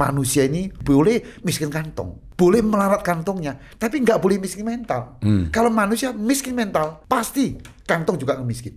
manusia ini boleh miskin kantong, boleh melarat kantongnya, tapi nggak boleh miskin mental. Kalau manusia miskin mental, pasti kantong juga akan miskin.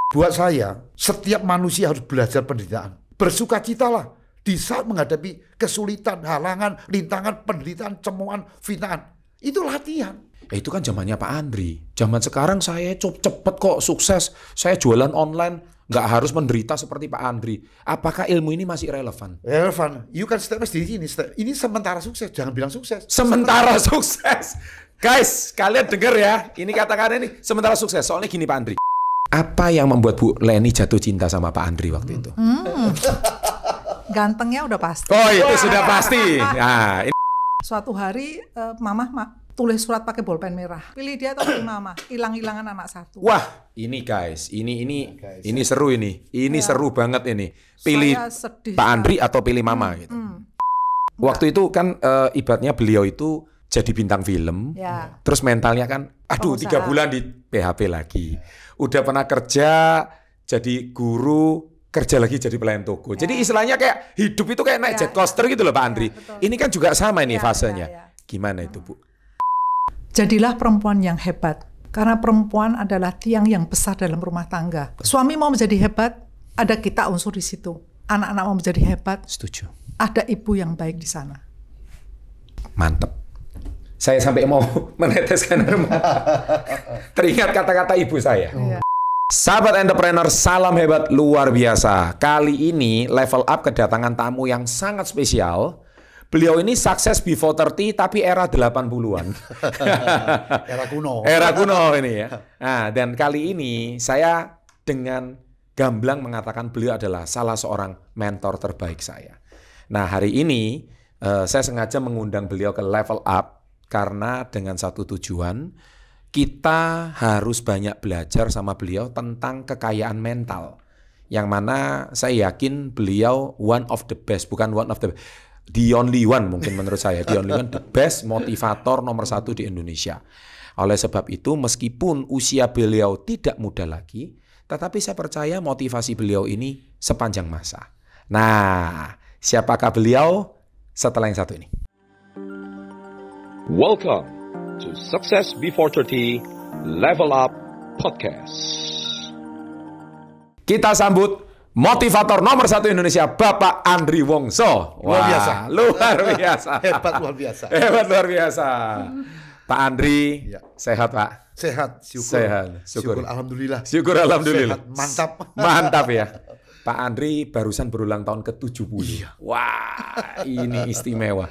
Buat saya, setiap manusia harus belajar penderitaan. Bersukacitalah di saat menghadapi kesulitan, halangan, rintangan, penderitaan, cemoan, finaan. Itu latihan. Itu kan zamannya Pak Andri. Zaman sekarang saya cepet kok sukses. Saya jualan online. Nggak harus menderita seperti Pak Andri. Apakah ilmu ini masih relevan? Relevan. You can step di sini. Ini sementara sukses. Jangan bilang sukses. Sementara sukses. Guys, kalian dengar ya. Ini kata-kata ini sementara sukses. Soalnya gini Pak Andri. Apa yang membuat Bu Leni jatuh cinta sama Pak Andri waktu itu? Gantengnya udah pasti. Oh, itu sudah pasti. Nah, ini. Suatu hari Mama tulis surat pakai bolpen merah. Pilih dia atau pilih Mama. Hilang-hilangan anak satu. Wah, ini guys, ini seru ini. Ini seru banget ini. Pilih Pak Andri atau pilih Mama gitu. Waktu itu kan ibaratnya beliau itu jadi bintang film. Ya. Terus mentalnya kan aduh 3 bulan di PHP lagi. Udah pernah kerja jadi guru, kerja lagi jadi pelayan toko. Jadi istilahnya kayak hidup itu kayak naik jet coaster gitu loh Pak Andri. Ini kan juga sama ini fasenya. Gimana itu Bu? Jadilah perempuan yang hebat. Karena perempuan adalah tiang yang besar dalam rumah tangga. Suami mau menjadi hebat, ada kita unsur di situ. Anak-anak mau menjadi hebat, setuju. Ada ibu yang baik di sana. Mantep. Saya sampai mau meneteskan air mata. Teringat kata-kata ibu saya. Sahabat entrepreneur, salam hebat luar biasa. Kali ini Level Up kedatangan tamu yang sangat spesial. Beliau ini sukses before 30 tapi era 80-an. Era kuno. Era kuno ini ya. Nah, dan kali ini saya dengan gamblang mengatakan beliau adalah salah seorang mentor terbaik saya. Nah, hari ini saya sengaja mengundang beliau ke Level Up karena dengan satu tujuan, kita harus banyak belajar sama beliau tentang kekayaan mental. Yang mana saya yakin beliau one of the best, bukan one of the best. The only one mungkin menurut saya, the only one, the best motivator nomor 1 di Indonesia. Oleh sebab itu meskipun usia beliau tidak muda lagi, tetapi saya percaya motivasi beliau ini sepanjang masa. Nah, siapakah beliau setelah yang satu ini? Welcome to Success Before 30 Level Up Podcast. Kita sambut motivator nomor 1 Indonesia, Bapak Andri Wongso. Luar biasa. Luar biasa. Hebat luar biasa. Hebat luar biasa. Pak Andri, sehat Pak? Sehat, syukur. Sehat, syukur. Alhamdulillah. Syukur alhamdulillah. Sehat, mantap. Mantap ya. Pak Andri barusan berulang tahun ke-70. Iya. Wah, ini istimewa.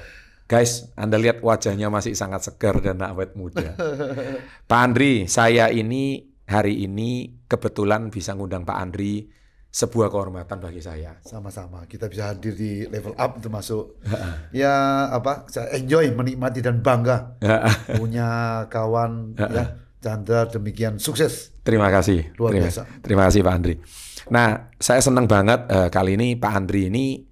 Guys, Anda lihat wajahnya masih sangat segar dan awet muda. Pak Andri, saya ini hari ini kebetulan bisa ngundang Pak Andri. Sebuah kehormatan bagi saya. Sama-sama, kita bisa hadir di Level Up termasuk ya apa? Saya enjoy, menikmati dan bangga punya kawan ya Chandra demikian sukses. Terima kasih. Luar biasa. Terima kasih Pak Andri. Nah, saya senang banget kali ini Pak Andri ini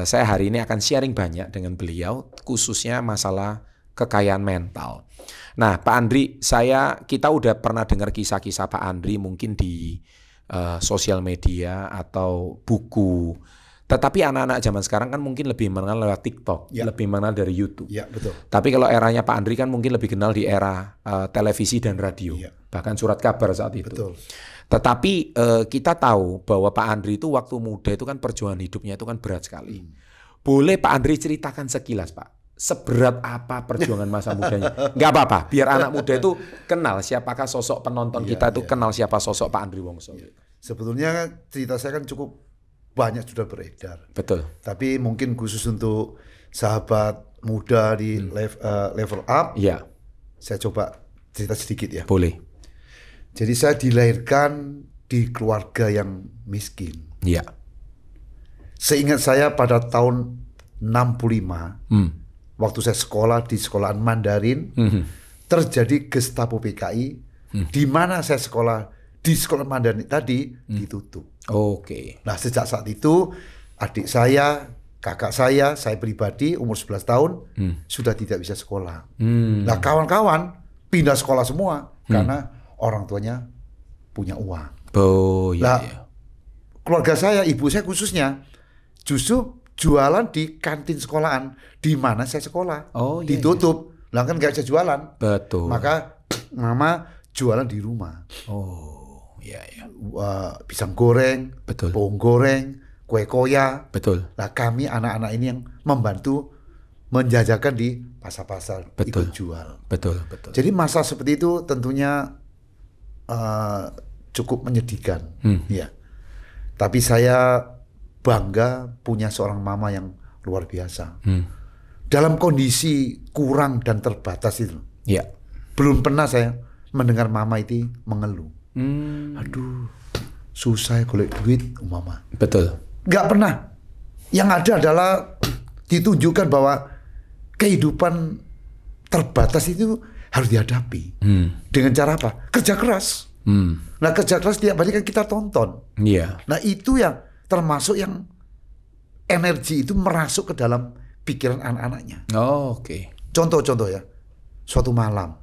saya hari ini akan sharing banyak dengan beliau khususnya masalah kekayaan mental. Nah, Pak Andri, kita udah pernah dengar kisah-kisah Pak Andri mungkin di sosial media atau buku. Tetapi anak-anak zaman sekarang kan mungkin lebih mengenal lewat TikTok, lebih mengenal dari YouTube. Ya, betul. Tapi kalau eranya Pak Andri kan mungkin lebih kenal di era televisi dan radio, bahkan surat kabar saat itu. Betul. Tetapi kita tahu bahwa Pak Andri itu waktu muda itu kan perjuangan hidupnya itu kan berat sekali. Boleh Pak Andri ceritakan sekilas Pak? Seberat apa perjuangan masa mudanya? Nggak apa-apa, biar anak muda itu kenal siapakah sosok penonton kita itu kenal siapa sosok Pak Andri Wongso. Sebetulnya cerita saya kan cukup banyak sudah beredar. Betul. Tapi mungkin khusus untuk sahabat muda di Level Up, saya coba cerita sedikit ya. Boleh. Jadi saya dilahirkan di keluarga yang miskin. Iya. Seingat saya pada tahun 65, waktu saya sekolah di sekolahan Mandarin, terjadi Gestapo PKI, di mana saya sekolah di sekolah Mandarin tadi ditutup. Oke. Nah, sejak saat itu adik saya, kakak saya pribadi umur 11 tahun sudah tidak bisa sekolah. Nah, kawan-kawan pindah sekolah semua karena orang tuanya punya uang. Oh iya. Nah, keluarga saya, ibu saya khususnya justru jualan di kantin sekolahan di mana saya sekolah. Oh, iya, ditutup. Lah kan nggak bisa jualan. Betul. Maka mama jualan di rumah. Oh, iya iya. Pisang goreng, Betul. bawang goreng, kue koya. Betul. Nah kami anak-anak ini yang membantu menjajakan di pasar-pasar, Betul. ikut jual. Betul, betul. Jadi masa seperti itu tentunya cukup menyedihkan, ya. Tapi saya bangga punya seorang mama yang luar biasa. Dalam kondisi kurang dan terbatas itu, Ya. belum pernah saya mendengar mama itu mengeluh. Aduh, susah golek duit, mama. Betul. Nggak pernah. Yang ada adalah ditunjukkan bahwa kehidupan terbatas itu harus dihadapi. Dengan cara apa? Kerja keras. Nah kerja keras tiap hari kan kita tonton. Iya. Nah itu yang termasuk yang energi itu merasuk ke dalam pikiran anak-anaknya. Oh, oke. Contoh-contoh ya. Suatu malam.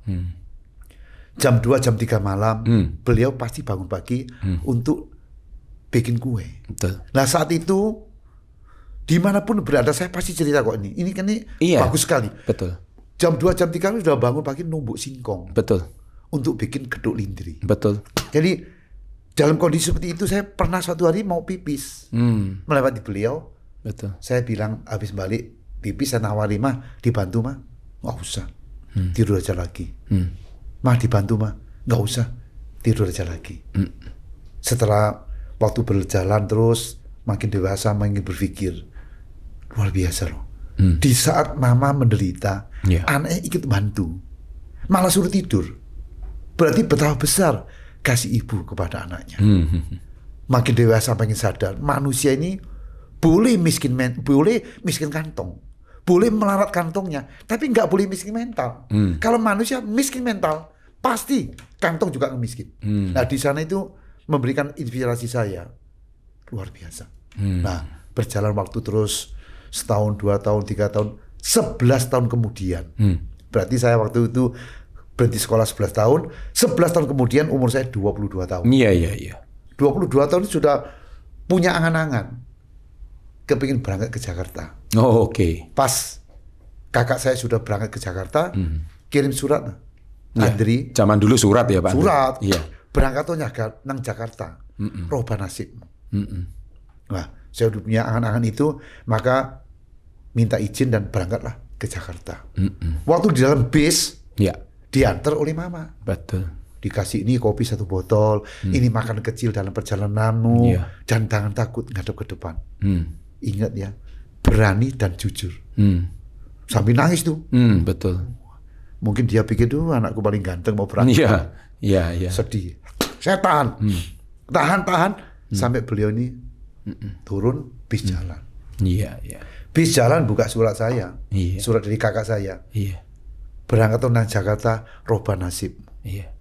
Jam 2, jam 3 malam. Beliau pasti bangun pagi untuk bikin kue. Betul. Nah saat itu dimanapun berada saya pasti cerita kok ini. Ini kan ini Iya. bagus sekali. Betul. Jam 2, jam 3 sudah bangun pagi numbuk singkong. Betul. Untuk bikin geduk lindri. Betul. Jadi dalam kondisi seperti itu saya pernah suatu hari mau pipis. Melewati beliau. Betul. Saya bilang habis balik pipis saya nawari mah dibantu mah. Nggak usah. Tidur aja lagi. Mah dibantu mah. Nggak usah. Tidur aja lagi. Setelah waktu berjalan terus makin dewasa makin berpikir. Luar biasa loh. Di saat mama menderita, anaknya ikut bantu. Malah suruh tidur. Berarti betapa besar kasih ibu kepada anaknya. Makin dewasa makin sadar, manusia ini boleh miskin kantong, boleh melarat kantongnya, tapi nggak boleh miskin mental. Kalau manusia miskin mental, pasti kantong juga miskin. Nah di sana itu memberikan inspirasi saya luar biasa. Nah berjalan waktu terus setahun, 2 tahun, 3 tahun, 11 tahun kemudian. Berarti saya waktu itu berhenti sekolah 11 tahun. 11 tahun kemudian umur saya 22 tahun. Iya, iya, iya. 22 tahun sudah punya angan-angan. Kepingin berangkat ke Jakarta. Oh, oke. Pas kakak saya sudah berangkat ke Jakarta, kirim surat. Ya. Andri, Zaman dulu surat ya Pak? surat. Iya. Berangkat tuh nang Jakarta. Roba nasib. Nah, saya udah punya angan-angan itu, maka minta izin dan berangkatlah ke Jakarta. Waktu di dalam bis, Iya. diantar oleh mama. Betul. Dikasih ini kopi 1 botol, ini makan kecil dalam perjalananmu, Iya. dan jangan takut ngadep ke depan. Ingat ya, berani dan jujur. Sambil nangis tuh. Betul. Mungkin dia pikir tuh anakku paling ganteng mau berangkat. Iya, iya, iya. Sedih. Saya tahan, tahan, sampai beliau ini turun, bis jalan. Iya, iya. Bis jalan buka surat saya, Iya. surat dari kakak saya. Iya. Berangkat tuh nang Jakarta, roba nasib. Iya.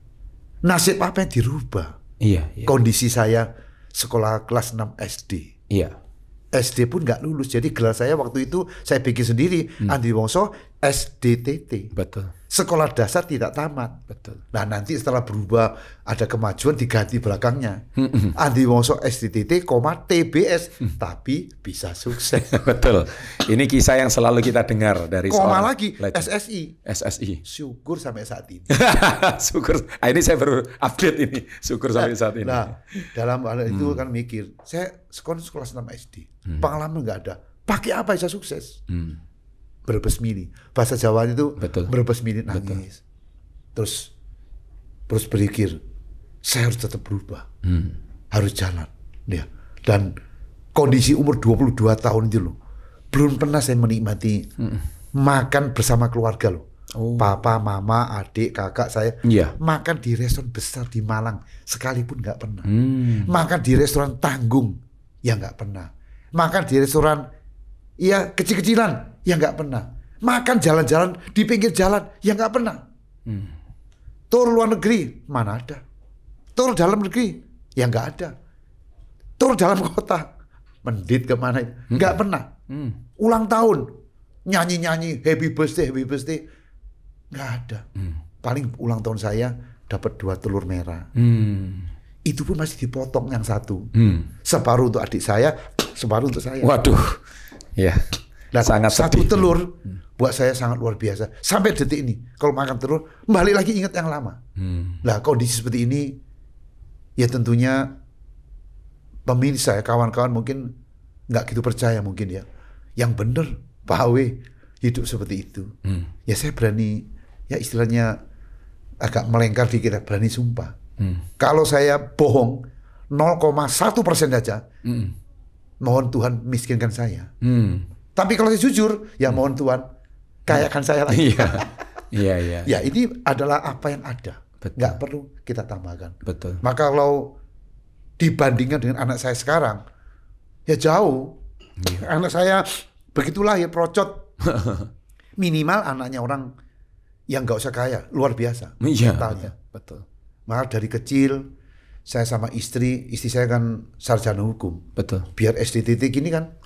Nasib apa yang dirubah? Iya, iya. Kondisi saya sekolah kelas 6 SD. Iya. SD pun nggak lulus. Jadi gelar saya waktu itu saya bikin sendiri. Andi Wongso SDTT. Betul. Sekolah dasar tidak tamat. Betul. Nah nanti setelah berubah ada kemajuan diganti belakangnya. Andi Wongso SDTT, TBS. Tapi bisa sukses. Betul. Ini kisah yang selalu kita dengar dari Koma seorang lagi legend. SSI. SSI. Syukur sampai saat ini. Syukur. Ini saya baru update ini. Syukur sampai saat ini. Nah dalam hal itu kan mikir. Saya sekolah 6 SD. Pengalaman nggak ada. Pakai apa bisa sukses? Brebes mini. Bahasa Jawa itu Betul. Brebes mini nangis. Terus berpikir, saya harus tetap berubah. Harus jalan. Ya. Dan kondisi umur 22 tahun itu loh. Belum pernah saya menikmati makan bersama keluarga loh. Papa, mama, adik, kakak saya Iya. makan di restoran besar di Malang sekalipun nggak pernah. Makan di restoran tanggung ya nggak pernah. Makan di restoran ya kecil-kecilan ya nggak pernah. Makan jalan-jalan di pinggir jalan ya nggak pernah. Tur luar negeri mana ada. Tur dalam negeri ya nggak ada. Tur dalam kota mendit kemana nggak pernah. Ulang tahun nyanyi-nyanyi happy birthday nggak ada. Paling ulang tahun saya dapat 2 telur merah. Itu pun masih dipotong yang 1. Separuh untuk adik saya, separuh untuk saya. Waduh. Iya. Nah, Sangat satu sedih. telur buat saya sangat luar biasa. Sampai detik ini, kalau makan telur, balik lagi ingat yang lama. Nah, kondisi seperti ini, ya tentunya pemirsa, kawan-kawan mungkin nggak gitu percaya mungkin ya. Yang bener, Pak Awe hidup seperti itu. Ya saya berani, ya istilahnya agak melengkar dikit, berani sumpah. Kalau saya bohong 0,1% saja, mohon Tuhan miskinkan saya. Tapi kalau saya jujur, ya mohon Tuhan kayakan saya lagi. Iya. Ya ini adalah apa yang ada. Betul. Nggak perlu kita tambahkan. Betul. Maka kalau dibandingkan dengan anak saya sekarang, ya jauh. Anak saya begitu lahir procot. Minimal anaknya orang yang nggak usah kaya, luar biasa. Iya. Mentalnya. Betul. Maka dari kecil saya sama istri saya kan sarjana hukum. Betul. Biar SD titik ini kan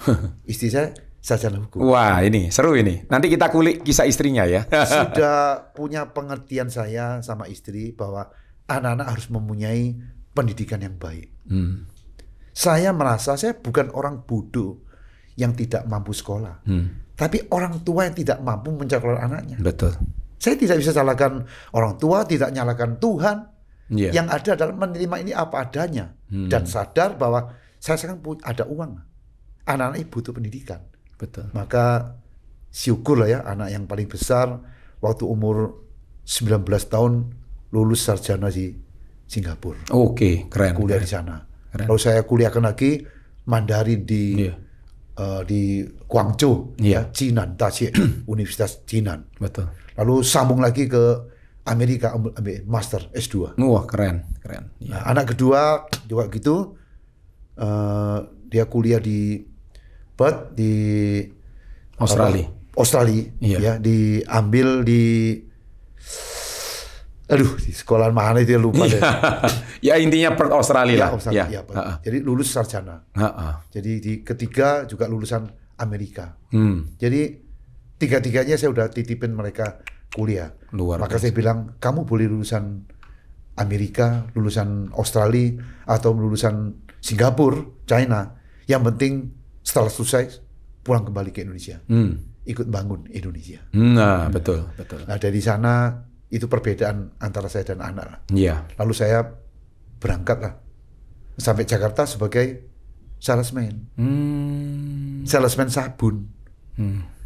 istri saya sarjana hukum. Wah, ini seru ini. Nanti kita kulik kisah istrinya ya. Sudah punya pengertian saya sama istri bahwa anak-anak harus mempunyai pendidikan yang baik. Saya merasa saya bukan orang bodoh yang tidak mampu sekolah. Tapi orang tua yang tidak mampu mencekolah anaknya. Betul. Saya tidak bisa salahkan orang tua, tidak nyalakan Tuhan. Iya. Yang ada adalah menerima ini apa adanya. Dan sadar bahwa saya sekarang ada uang. Anak-anak ini butuh pendidikan. Betul. Maka syukur lah ya, anak yang paling besar waktu umur 19 tahun lulus sarjana di Singapura. Oke, keren. Kuliah keren. di sana. Keren. Lalu saya kuliahkan lagi Mandarin di Iya. di Guangzhou, Iya. Jinan, Daxie, Universitas Jinan. Betul. Lalu sambung lagi ke Amerika ambil master S2. Wah, keren. Iya. Nah, anak kedua juga gitu, dia kuliah di Perth di Australia. Australia, Iya. ya, diambil di di sekolah mana itu ya, lupa deh. Ya intinya Perth Australia Ya, lah. Australia, Ya. ya, Perth. Jadi lulus sarjana. Jadi di ketiga juga lulusan Amerika. Jadi tiga-tiganya saya udah titipin mereka kuliah. Luar Maka biasa. saya bilang, kamu boleh lulusan Amerika, lulusan Australia, atau lulusan Singapura, China. Yang penting setelah selesai pulang kembali ke Indonesia, ikut bangun Indonesia. Nah, betul. Nah dari sana itu perbedaan antara saya dan anak lah. Iya. Lalu saya berangkat lah sampai Jakarta sebagai salesman, salesman sabun,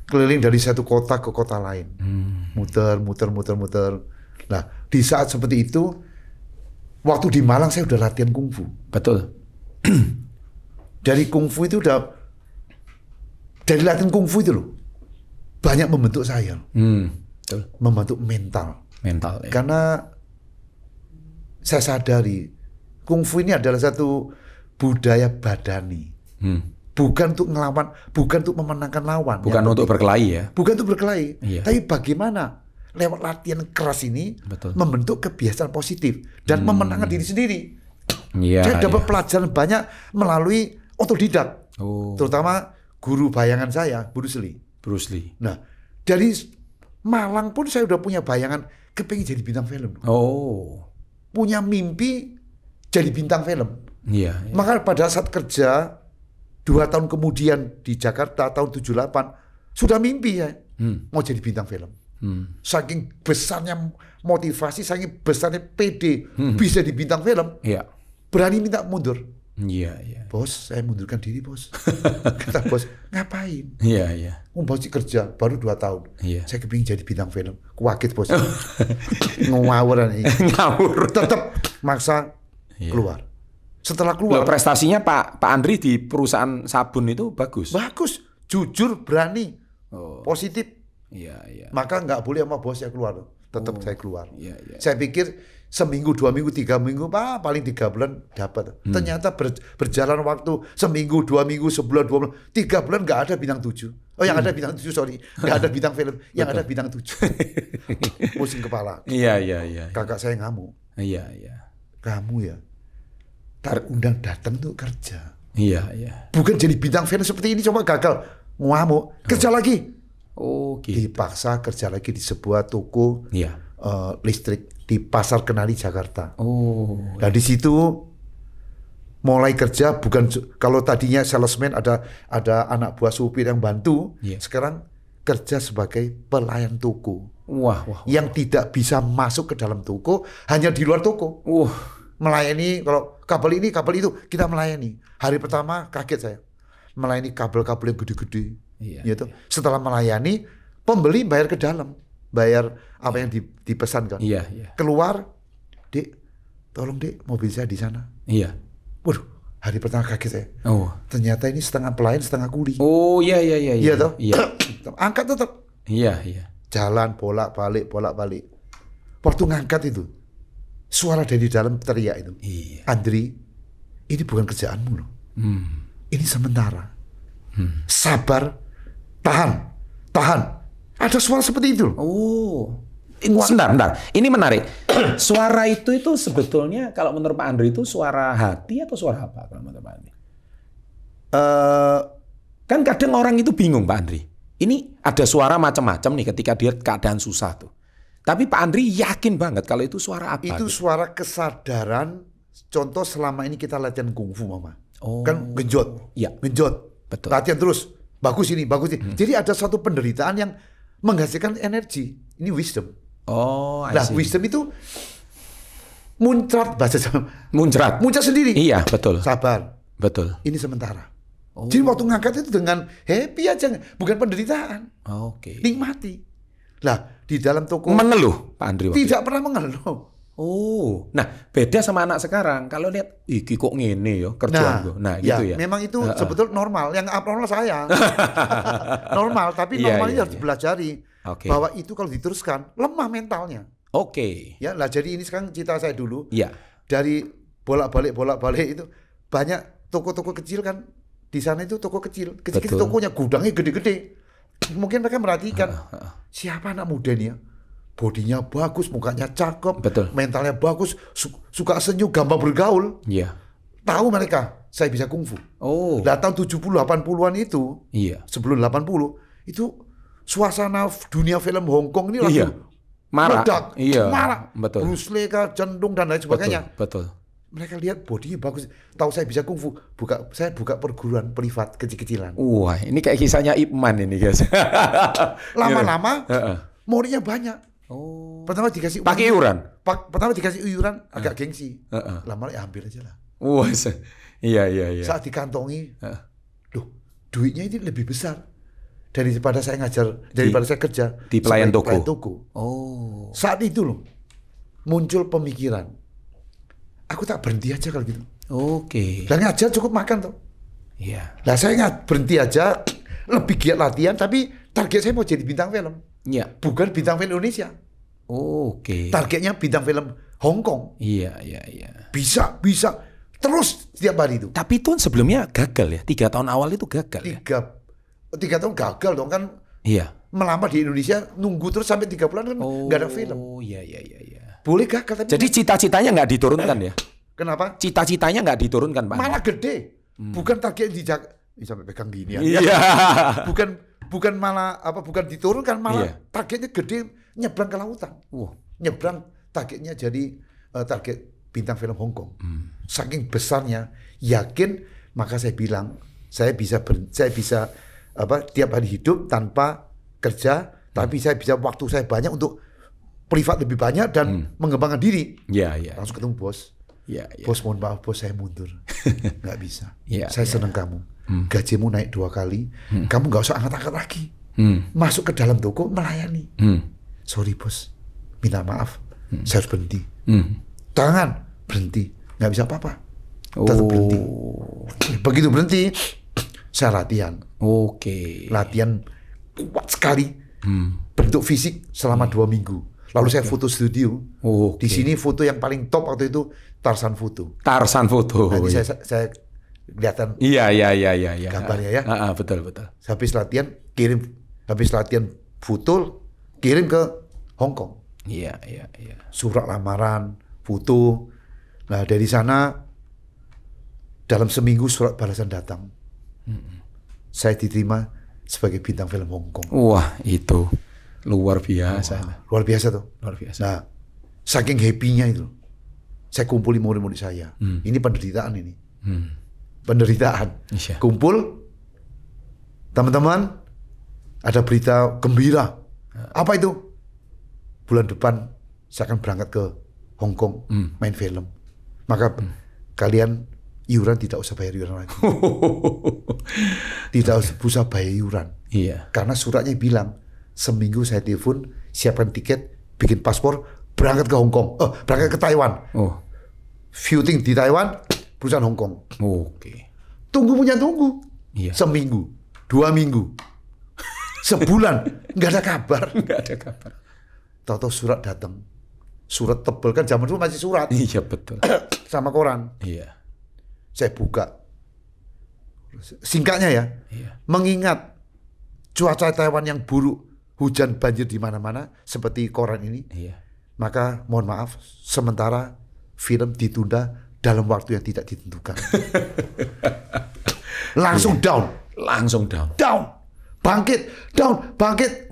keliling dari satu kota ke kota lain, muter. Nah di saat seperti itu, waktu di Malang saya udah latihan kungfu. Betul. Dari kungfu itu dari latihan kungfu itu loh, banyak membentuk saya, Betul. membentuk mental. Mental ya. Karena saya sadari kungfu ini adalah satu budaya badani, bukan untuk ngelawan, bukan untuk memenangkan lawan, Bukan untuk berkelahi ya. bukan untuk berkelahi, Iya. tapi bagaimana lewat latihan keras ini Betul. membentuk kebiasaan positif dan memenangkan diri sendiri. Iya. Saya dapat iya. pelajaran banyak melalui otodidak, Oh, terutama guru bayangan saya, Bruce Lee. Bruce Lee. Nah, dari Malang pun saya udah punya bayangan kepingin jadi bintang film. Oh. Punya mimpi jadi bintang film. Iya. Maka pada saat kerja 2 tahun kemudian di Jakarta tahun 78 sudah mimpi ya mau jadi bintang film. Saking besarnya motivasi, saking besarnya PD bisa di bintang film, Iya. berani minta mundur. Iya. Bos, saya mundurkan diri bos. Kata bos, ngapain? Iya. Masih kerja baru 2 tahun. Iya. Saya kepingin jadi bintang film. Kuakit bos. Ngawuran ini. Ngawur. Tetap maksa keluar. Setelah Loh, keluar, prestasinya Pak Andri di perusahaan sabun itu bagus. bagus, jujur, berani, Oh. positif. Iya. Maka nggak boleh sama bos saya keluar. Tetap saya keluar. Iya. Saya pikir seminggu, 2 minggu, 3 minggu, paling 3 bulan dapat. Ternyata berjalan waktu seminggu, 2 minggu, sebulan, 2 bulan, 3 bulan nggak ada bintang 7. Oh, yang ada bintang 7, sorry, nggak ada bintang film, yang ada bintang 7. Pusing kepala. Iya. Kakak saya ngamuk. Iya. Kamu ya, tak undang datang tuh kerja. Iya. Bukan jadi bintang film seperti ini, coba gagal, ngamuk, kerja lagi. Oh, gitu. Dipaksa kerja lagi di sebuah toko Iya. listrik di Pasar Kenali Jakarta. Oh. Nah di situ mulai kerja bukan kalau tadinya salesman ada anak buah supir yang bantu, sekarang kerja sebagai pelayan toko. Wah. Yang tidak bisa masuk ke dalam toko, hanya di luar toko. Melayani kalau kabel ini, kabel itu kita melayani. Hari pertama kaget saya. Melayani kabel-kabel yang gede-gede. Gitu. Setelah melayani, pembeli bayar ke dalam. Bayar apa yang dipesankan. Keluar, Dek, tolong Dek, mobil saya di sana. Waduh, hari pertama kaget saya. Ternyata ini setengah pelayan, setengah kuli. Iya toh? Angkat tetap. Jalan bolak-balik. Waktu ngangkat itu, suara dari dalam teriak itu. Andri, ini bukan kerjaanmu loh. Ini sementara. Sabar, tahan. Ada suara seperti itu. Sebentar. Ini menarik. Suara itu sebetulnya kalau menurut Pak Andri itu suara hati atau suara apa kalau menurut Pak Andri? Kan kadang orang itu bingung Pak Andri. Ini ada suara macam-macam nih ketika dia keadaan susah tuh. Tapi Pak Andri yakin banget kalau itu suara apa? Itu gitu? Suara kesadaran. Contoh selama ini kita latihan kungfu, Mama. Kan genjot. Genjot. Betul. Latihan terus. Bagus ini. Jadi ada satu penderitaan yang menghasilkan energi. Ini wisdom. Wisdom itu muncrat bahasa Jawa. Muncrat sendiri. Iya, betul. Sabar. Betul. Ini sementara. Jadi waktu ngangkat itu dengan happy aja, bukan penderitaan. Nikmati. Lah, di dalam toko mengeluh, Pak Andri. Tidak pernah mengeluh. Nah beda sama anak sekarang. Kalau lihat, iki kok ngene ya kerjaan gue. Nah gitu ya. Memang itu sebetulnya normal. Yang abnormal saya. Normal, tapi normalnya harus dipelajari. Bahwa itu kalau diteruskan lemah mentalnya. Ya, lah jadi ini sekarang cerita saya dulu. Dari bolak-balik itu banyak toko-toko kecil kan. Di sana itu toko kecil tokonya, gudangnya gede-gede. Mungkin mereka merhatikan siapa anak muda ini ya, bodinya bagus, mukanya cakep, mentalnya bagus, suka senyum, gampang bergaul. Tahu mereka saya bisa kungfu. Nah, tahun 70-80-an itu, sebelum 80 itu suasana dunia film Hong Kong ini langsung meledak, marah. Bruce Lee, Jendung dan lain sebagainya. Mereka lihat bodinya bagus. Tahu saya bisa kungfu, saya buka perguruan privat kecil-kecilan. Wah, ini kayak kisahnya Ip Man ini, guys. Lama-lama muridnya banyak. Pertama dikasih uang. Pakai iuran. Pertama dikasih iuran agak gengsi. Lama-lama ambil aja lah. Wah, iya. Saat dikantongi, duitnya ini lebih besar daripada saya ngajar, daripada saya kerja di pelayan toko. Saat itu loh muncul pemikiran. Aku tak berhenti aja kalau gitu. Lah ngajar cukup makan tuh. Lah saya nggak berhenti aja, lebih giat latihan, tapi target saya mau jadi bintang film. Bukan bintang film Indonesia. Targetnya bintang film Hong Kong. Bisa. Terus setiap hari itu. Tapi itu sebelumnya gagal ya. 3 tahun awal itu gagal ya. 3 tahun gagal dong kan. Melamar di Indonesia, nunggu terus sampai 3 bulan kan nggak ada film. Boleh gagal tapi. Jadi cita-citanya nggak diturunkan ya? Kenapa? Cita-citanya nggak diturunkan, Pak. Malah gede. Bukan target dijaga. Sampai pegang gini ya. Bukan malah bukan diturunkan, malah targetnya gede, nyebrang ke lautan. Nyebrang targetnya jadi target bintang film Hong Kong. Saking besarnya, yakin, maka saya bilang saya bisa tiap hari hidup tanpa kerja, tapi saya bisa waktu saya banyak untuk privat lebih banyak dan mengembangkan diri. Langsung ketemu bos. Bos, mohon maaf bos, saya mundur. Nggak bisa. Saya senang kamu. Gajimu naik 2 kali. Kamu nggak usah angkat-angkat lagi. Masuk ke dalam toko melayani. Sorry bos, minta maaf. Saya harus berhenti. Tangan berhenti. Nggak bisa apa-apa. Tetap berhenti. Begitu berhenti, saya latihan. Latihan kuat sekali. Bentuk fisik selama 2 minggu. Lalu saya foto studio. Di sini foto yang paling top waktu itu Tarzan foto. Nanti saya kelihatan. Iya. Gambarnya ya. Betul. Habis latihan foto kirim ke Hong Kong. Iya. Surat lamaran, foto. Nah dari sana dalam seminggu surat balasan datang. Saya diterima sebagai bintang film Hong Kong. Wah, itu luar biasa. Luar biasa tuh. Nah, saking happy-nya itu, saya kumpulin murid-murid saya. Ini penderitaan ini. Penderitaan. Iya. Kumpul, teman-teman, ada berita gembira. Apa itu? Bulan depan saya akan berangkat ke Hong Kong main film. Maka kalian iuran tidak usah bayar iuran lagi. Tidak usah bayar iuran. Iya. Karena suratnya bilang seminggu saya telepon, siapkan tiket, bikin paspor, berangkat ke Hong Kong. Berangkat ke Taiwan. Oh. Syuting di Taiwan, perusahaan Hong Kong. Oke. Tunggu. Iya. Seminggu, 2 minggu, sebulan, nggak ada kabar. Nggak ada kabar. Tahu-tahu surat datang. Surat tebel kan, zaman dulu masih surat. Iya betul. Sama koran. Iya. Saya buka. Singkatnya ya. Iya. Mengingat cuaca Taiwan yang buruk, hujan banjir di mana-mana seperti koran ini, Iya. maka mohon maaf, sementara film ditunda dalam waktu yang tidak ditentukan. Langsung down. Langsung down. Down. Bangkit.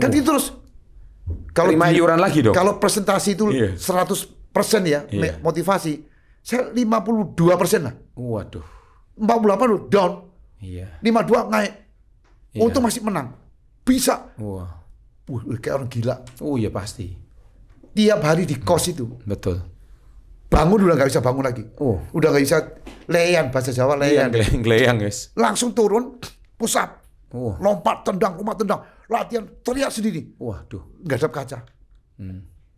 Kan itu terus. Kalau Terima iuran lagi dong. Kalau presentasi itu Iya. 100% ya, Iya. motivasi. Saya 52% lah. Waduh. 48 loh, down. Iya. 52 naik. Iya. Untung masih menang. Bisa. Wah. Kayak orang gila. Oh iya pasti. Tiap hari di kos itu. Betul. Bangun udah nggak bisa bangun lagi. Oh. Udah nggak bisa leyan, bahasa Jawa leyan. Geleyang guys. Langsung turun, push up. Oh. Lompat, tendang, latihan, teriak sendiri. Waduh. Ngadap kaca.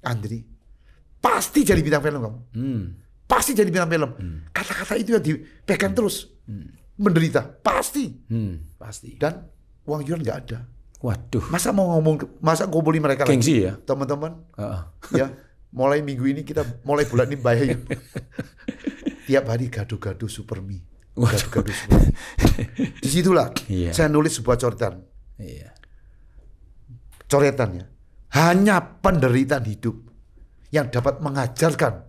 Andri, pasti jadi bintang film kamu. Pasti jadi bintang film. Kata-kata itu yang dipegang terus. Menderita, pasti. Pasti. Dan uang iuran nggak ada. Waduh. Masa ngumpulin mereka Gengsi lagi? ya? Teman-teman, Heeh. ya, mulai minggu ini mulai bulan ini bayar. Tiap hari gaduh-gaduh Supermi. Gaduh-gaduh Supermi. Disitulah Iya. saya nulis sebuah coretan. Iya. Coretannya, hanya penderitaan hidup yang dapat mengajarkan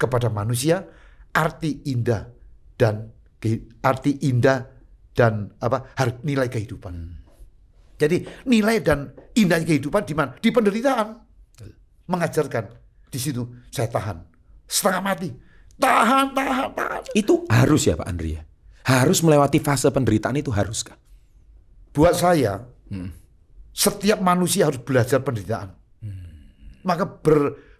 kepada manusia arti indah dan nilai kehidupan. Jadi nilai dan indah kehidupan di mana? Di penderitaan. Mengajarkan. Di situ saya tahan. Setengah mati. Tahan. Itu harus ya Pak Andri ya? Harus melewati fase penderitaan itu haruskah? Buat saya, setiap manusia harus belajar penderitaan. Maka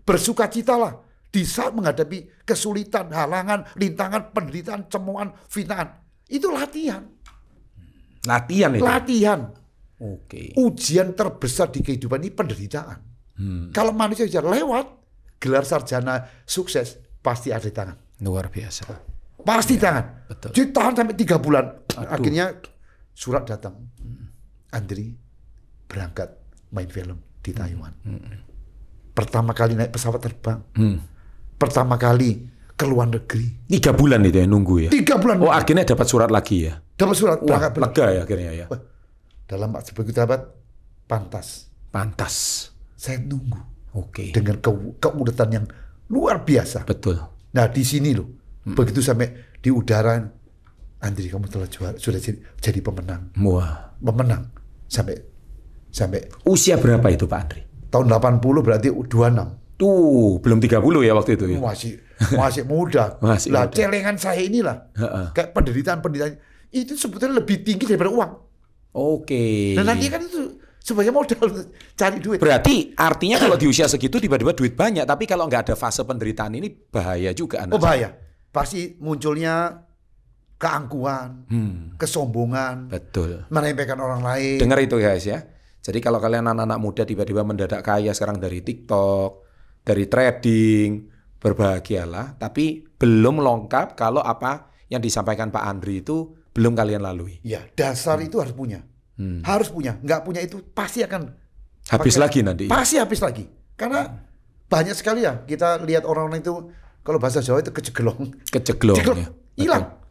bersukacitalah di saat menghadapi kesulitan, halangan, rintangan, penderitaan, cemoan, fitnaan. Itu latihan. Latihan itu? Latihan. Oke. Ujian terbesar di kehidupan ini penderitaan. Kalau manusia bisa lewat gelar sarjana sukses, pasti ada di tangan. Luar biasa. Pasti tangan. Betul. Ditahan sampai 3 bulan. Akhirnya surat datang. Andri berangkat main film di Taiwan. Pertama kali naik pesawat terbang. Pertama kali ke luar negeri. 3 bulan itu ya nunggu ya? 3 bulan. Oh akhirnya dapat surat lagi ya? Dapat surat. Wah Berangkat. lega ya akhirnya ya? Dalam begitu dapat pantas. Pantas. Saya nunggu. Oke. Dengan keuletan yang luar biasa. Betul. Nah di sini loh. Begitu sampai di udara, Andri kamu telah sudah jadi pemenang. Wah. Pemenang. Sampai Usia berapa itu Pak Andri? tahun 80 berarti 26. Tuh, belum 30 ya waktu itu ya? Masih muda. Masih lah muda. celengan saya inilah. Kayak penderitaan itu sebetulnya lebih tinggi daripada uang. Oke. Dan nanti kan itu sebagai modal cari duit. Berarti artinya kalau di usia segitu tiba-tiba duit banyak, tapi kalau nggak ada fase penderitaan ini bahaya juga anak. Oh bahaya. Pasti munculnya keangkuhan, kesombongan, Betul. meremehkan orang lain. Dengar itu guys ya. Jadi kalau kalian anak-anak muda tiba-tiba mendadak kaya sekarang dari TikTok, dari trading, berbahagialah. Tapi belum lengkap kalau apa yang disampaikan Pak Andri itu belum kalian lalui. Ya dasar itu harus punya. Harus punya. Nggak punya itu pasti akan Habis lagi nanti. Pasti habis lagi. Karena banyak sekali ya kita lihat orang-orang itu kalau bahasa Jawa itu kecegelong. Keceglong. Ya. Hilang.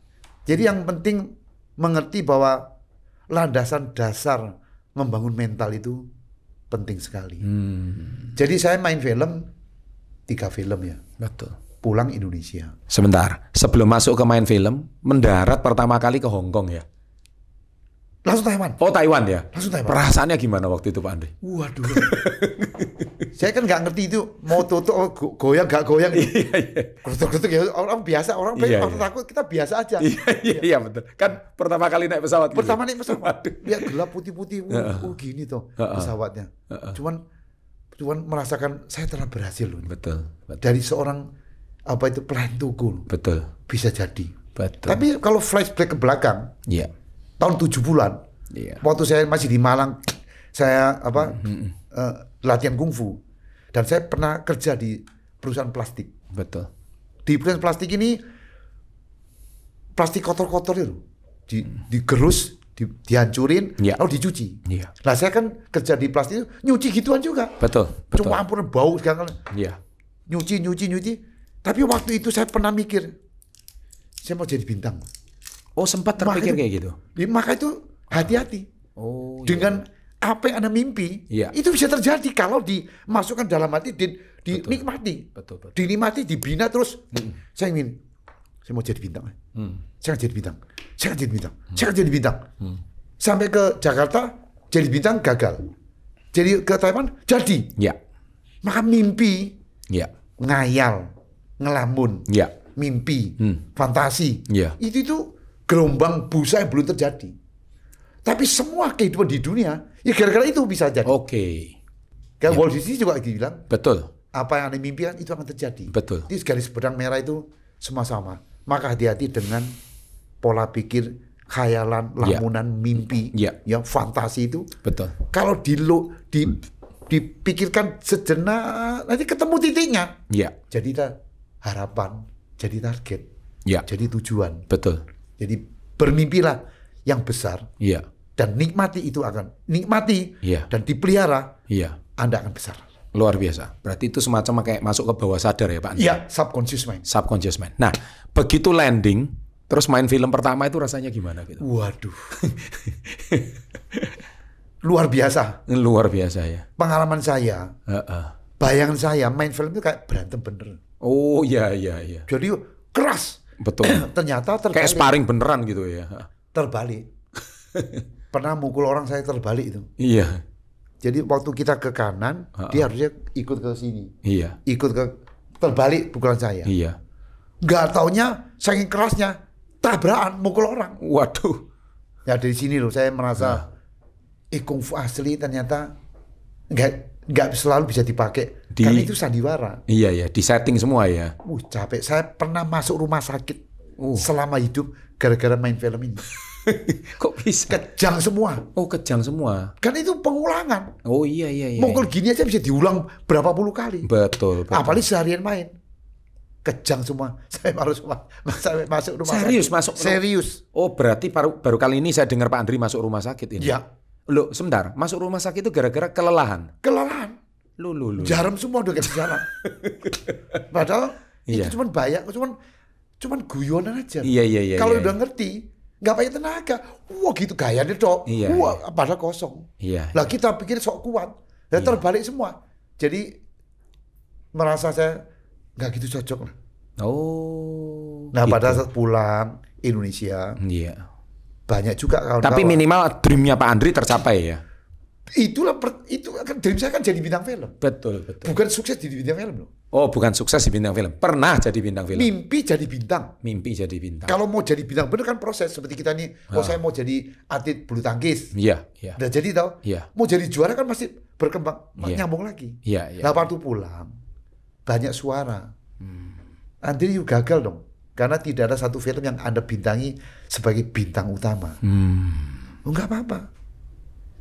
Jadi yang penting mengerti bahwa landasan dasar membangun mental itu penting sekali. Jadi saya main film 3 film ya. Betul. Pulang Indonesia. Sebentar, sebelum masuk ke main film, mendarat pertama kali ke Hong Kong ya? Langsung Taiwan. Oh Taiwan ya? Langsung Taiwan. Perasaannya gimana waktu itu Pak Andri? Waduh. Saya kan nggak ngerti itu mau tutup goyang nggak goyang. Gerutuk-gerutuk ya orang biasa, orang takut, kita biasa aja. Iya betul. Kan pertama kali naik pesawat. Pertama naik pesawat, lihat gelap putih-putih, gini tuh pesawatnya. Cuman merasakan saya telah berhasil loh. Betul. Dari seorang pelayan toko. Betul. Bisa jadi. Betul. Tapi kalau flashback ke belakang, tahun 70-an, waktu saya masih di Malang, saya latihan kungfu, dan saya pernah kerja di perusahaan plastik. Betul. Di perusahaan plastik ini, plastik kotor-kotor itu digerus, dihancurin, lalu dicuci. Nah saya kan kerja di plastik itu nyuci gituan juga. Betul. Cuma ampun bau sekarang. Nyuci. Tapi waktu itu saya pernah mikir, saya mau jadi bintang. Oh sempat terpikir kayak gitu. Maka itu hati-hati. Dengan apa yang Anda mimpi, itu bisa terjadi kalau dimasukkan dalam hati, dinikmati. Betul. Dinikmati, dibina terus. Saya mau jadi bintang. Saya akan jadi bintang. Sampai ke Jakarta, jadi bintang gagal. Jadi ke Taiwan, jadi. Maka mimpi, ngayal, ngelamun, mimpi, fantasi. Itu gelombang busa yang belum terjadi. Tapi semua kehidupan di dunia, ya gara-gara itu bisa jadi. Kayak Walt Disney juga bilang, betul. Apa yang Anda mimpikan itu akan terjadi. Betul. Itu garis benang merah itu semua sama. Maka hati-hati dengan pola pikir, khayalan, lamunan, mimpi, fantasi itu. Betul. Kalau dipikirkan sejenak, nanti ketemu titiknya. Jadi harapan, jadi target, jadi tujuan. Betul. Jadi bermimpilah yang besar. Dan nikmati itu dan dipelihara. Anda akan besar. Luar biasa. Berarti itu semacam kayak masuk ke bawah sadar ya Pak Andri? Subconscious mind. Subconscious mind. Nah, begitu landing, terus main film pertama itu rasanya gimana gitu? Waduh. Luar biasa. Luar biasa ya. Pengalaman saya, bayangan saya main film itu kayak berantem bener. Oh iya. Jadi keras. Betul. Ternyata terbalik. Kayak sparring beneran gitu ya. Terbalik. Pernah mukul orang saya terbalik itu. Iya. Jadi waktu kita ke kanan, dia harusnya ikut ke sini. Iya. Ikut ke terbalik pukulan saya. Iya. Nggak taunya saking kerasnya tabrakan mukul orang. Waduh. Ya dari sini loh saya merasa kungfu asli ternyata nggak selalu bisa dipakai. Karena itu sandiwara. Iya, di setting semua ya. Capek. Saya pernah masuk rumah sakit selama hidup gara-gara main film ini. Kok bisa? Kejang semua. Oh, kejang semua. Kan itu pengulangan. Oh iya. Mukul gini aja bisa diulang berapa puluh kali. Betul. Apalagi seharian main. Kejang semua. Saya harus masuk rumah Serius, sakit. Serius. Oh, berarti baru kali ini saya dengar Pak Andri masuk rumah sakit ini. Iya. Loh, sebentar. Masuk rumah sakit itu gara-gara kelelahan. Lu. Jarum semua udah gak jalan. Padahal itu cuman cuman guyonan aja. Iya. Kalau udah ngerti, nggak pakai tenaga. Wah gitu gayanya dok. Wah padahal kosong. Lah kita pikir sok kuat. Dan terbalik semua. Jadi merasa saya nggak gitu cocok lah. Nah gitu. Pada saat pulang Indonesia, banyak juga kawan-kawan. Tapi minimal dreamnya Pak Andri tercapai ya. Itu kan dream saya kan jadi bintang film. Betul. Bukan sukses jadi bintang film loh. Oh, bukan sukses di bintang film. Pernah jadi bintang film. Mimpi jadi bintang. Kalau mau jadi bintang bener kan proses seperti kita nih. Saya mau jadi atlet bulu tangkis. Iya. Udah jadi tau. Mau jadi juara kan masih berkembang, nyambung lagi. Iya. Nah, waktu pulang banyak suara. Andri you gagal dong. Karena tidak ada satu film yang Anda bintangi sebagai bintang utama. Enggak apa-apa.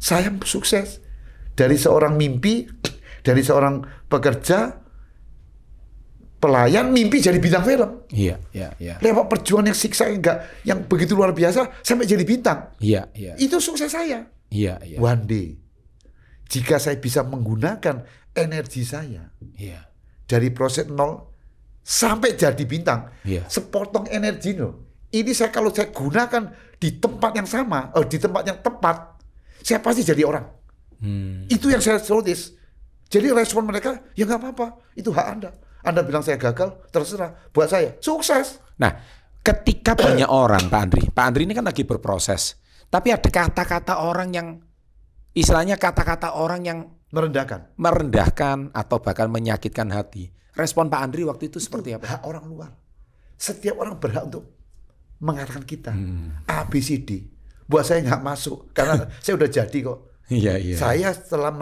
Saya sukses dari seorang mimpi, dari seorang pekerja, pelayan, mimpi jadi bintang film. Iya. Lewat perjuangan yang siksa yang begitu luar biasa sampai jadi bintang. Iya. Itu sukses saya. Iya. One day, jika saya bisa menggunakan energi saya dari proses nol sampai jadi bintang, sepotong energi ini kalau saya gunakan di tempat yang sama, di tempat yang tepat, saya pasti jadi orang. Itu yang saya notice. Jadi respon mereka, ya nggak apa-apa, itu hak Anda. Anda bilang saya gagal, terserah. Buat saya, sukses. Nah, ketika banyak orang, Pak Andri ini kan lagi berproses. Tapi ada kata-kata orang yang, istilahnya kata-kata orang yang merendahkan atau bahkan menyakitkan hati. Respon Pak Andri waktu itu seperti apa? Hak orang luar. Setiap orang berhak untuk mengatakan kita A, B, C, D. Buat saya nggak masuk karena saya udah jadi kok. Iya. Saya setelah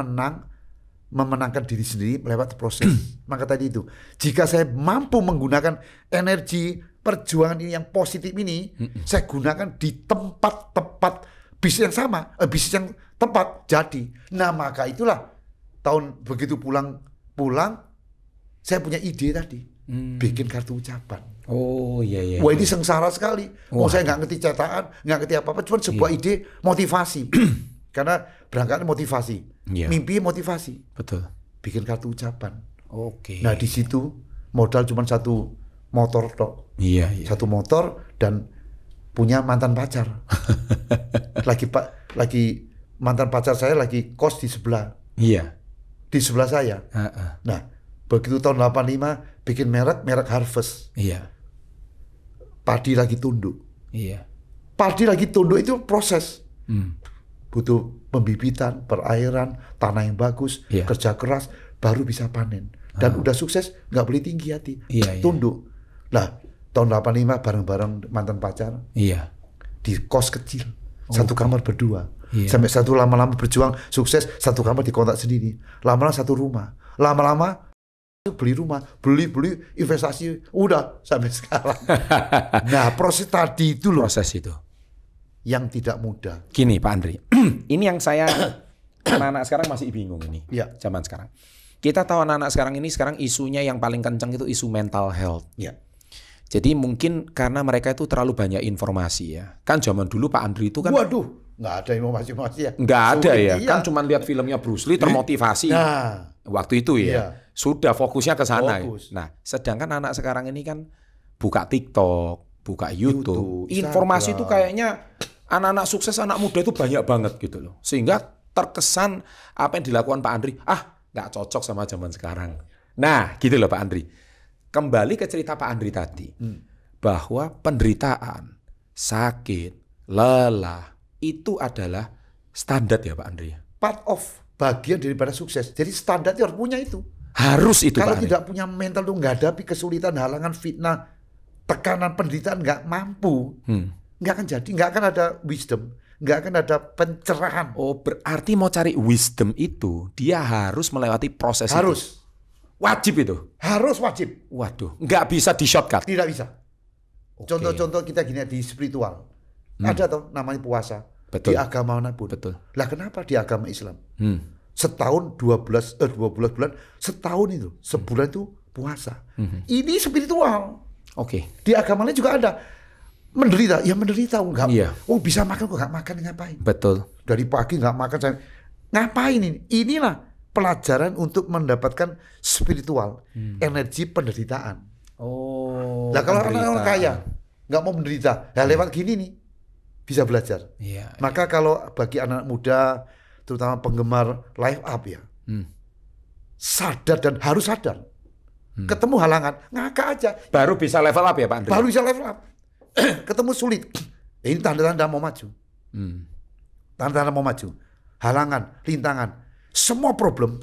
memenangkan diri sendiri lewat proses. Maka tadi itu, jika saya mampu menggunakan energi perjuangan ini yang positif ini, saya gunakan di tempat tepat, bisnis yang sama, bisnis yang tepat jadi. Nah maka itulah begitu pulang, saya punya ide tadi, bikin kartu ucapan. Oh iya. Wah ini sengsara sekali. Saya nggak ngerti cetakan, nggak ngerti apa-apa, cuma sebuah ide motivasi. Karena berangkatnya motivasi, mimpi motivasi. Betul. Bikin kartu ucapan. Oke. Nah di situ modal cuma satu motor tok. Iya. Satu motor dan punya mantan pacar. lagi mantan pacar saya lagi kos di sebelah. Iya. Di sebelah saya. Nah begitu tahun 85 bikin merek Harvest. Iya. Padi lagi tunduk. Iya. Padi lagi tunduk itu proses. Butuh pembibitan, perairan, tanah yang bagus, kerja keras, baru bisa panen. Dan udah sukses, nggak boleh tinggi hati, tunduk. Nah, tahun 85 bareng-bareng mantan pacar, di kos kecil, satu kamar berdua. Sampai satu lama-lama berjuang, sukses, satu kamar dikontrak sendiri. Lama-lama satu rumah. Lama-lama beli rumah, beli investasi, udah sampai sekarang. Nah, proses tadi itu loh. Proses itu. Yang tidak mudah. Gini Pak Andri, ini yang saya anak-anak sekarang masih bingung ini. Zaman sekarang. Kita tahu anak-anak sekarang ini sekarang isunya yang paling kencang itu isu mental health. Jadi mungkin karena mereka itu terlalu banyak informasi ya. Kan zaman dulu Pak Andri itu kan. Waduh, nggak ada informasi ya. Nggak ada ya. Kan cuma lihat filmnya Bruce Lee termotivasi. Nah, waktu itu ya. Sudah fokusnya ke sana. Fokus. Nah, sedangkan anak sekarang ini kan buka TikTok, buka YouTube. Informasi itu kayaknya anak-anak sukses, anak muda itu banyak banget gitu loh. Sehingga terkesan apa yang dilakukan Pak Andri, nggak cocok sama zaman sekarang. Nah, gitu loh Pak Andri. Kembali ke cerita Pak Andri tadi. Bahwa penderitaan, sakit, lelah, itu adalah standar ya Pak Andri. Part of, bagian daripada sukses. Jadi standar harus punya itu. Harus itu Kalau Pak tidak punya mental tuh menghadapi kesulitan, halangan, fitnah, tekanan, penderitaan, nggak mampu. Nggak akan jadi, nggak akan ada wisdom, nggak akan ada pencerahan. Oh, berarti mau cari wisdom itu, dia harus melewati proses harus. itu. Wajib itu? Harus wajib. Waduh, nggak bisa di shortcut? Tidak bisa. Contoh-contoh kita gini di spiritual. Ada tuh namanya puasa. Betul. Di agama manapun. Betul. Lah kenapa di agama Islam? Setahun 12 bulan, setahun itu, sebulan itu puasa. Ini spiritual. Di agama lain juga ada. Menderita, ya menderita, enggak. Bisa makan kok nggak makan, ngapain? Betul. Dari pagi nggak makan, ngapain ini? Inilah pelajaran untuk mendapatkan spiritual, energi penderitaan. Oh. Nah kalau orang kaya nggak mau menderita, ya lewat gini nih bisa belajar. Maka kalau bagi anak muda, terutama penggemar live up ya, sadar dan harus sadar. Ketemu halangan, ngakak aja. Baru bisa level up ya Pak Andri? Baru bisa level up. Ketemu sulit, ini tanda-tanda mau maju. Tanda-tanda mau maju. Halangan, rintangan, semua problem.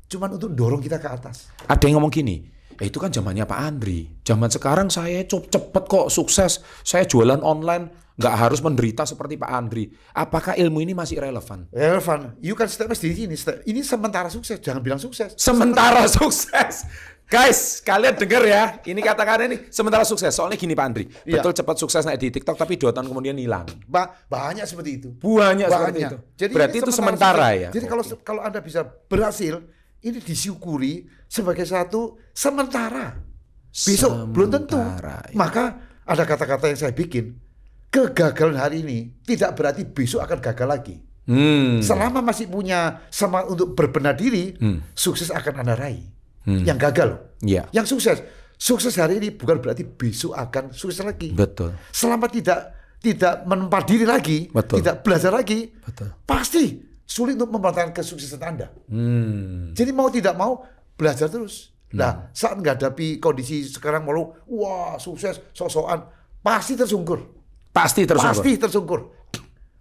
Cuman untuk dorong kita ke atas. Ada yang ngomong gini, itu kan zamannya Pak Andri. Zaman sekarang saya cepet kok sukses. Saya jualan online, nggak harus menderita seperti Pak Andri. Apakah ilmu ini masih relevan? Relevan. You can step di sini. Ini sementara sukses, jangan bilang sukses. Sementara sukses. Guys, kalian dengar ya. Ini kata-kata ini sementara sukses. Soalnya gini Pak Andri. Betul cepat sukses naik di TikTok tapi 2 tahun kemudian hilang. Banyak seperti itu. Banyak seperti itu. Jadi berarti itu sementara ya. Jadi kalau Anda bisa berhasil, ini disyukuri sebagai satu sementara. Besok belum tentu. Maka ada kata-kata yang saya bikin. Kegagalan hari ini tidak berarti besok akan gagal lagi. Selama masih punya semangat untuk berbenah diri, sukses akan Anda raih. Yang gagal loh. Yang sukses hari ini bukan berarti besok akan sukses lagi. Betul. Selama tidak menempa diri lagi, tidak belajar lagi, pasti sulit untuk mempertahankan kesuksesan Anda. Jadi mau tidak mau belajar terus. Nah, saat menghadapi kondisi sekarang malu, wah sukses, sok-sokan, pasti tersungkur. Pasti tersungkur.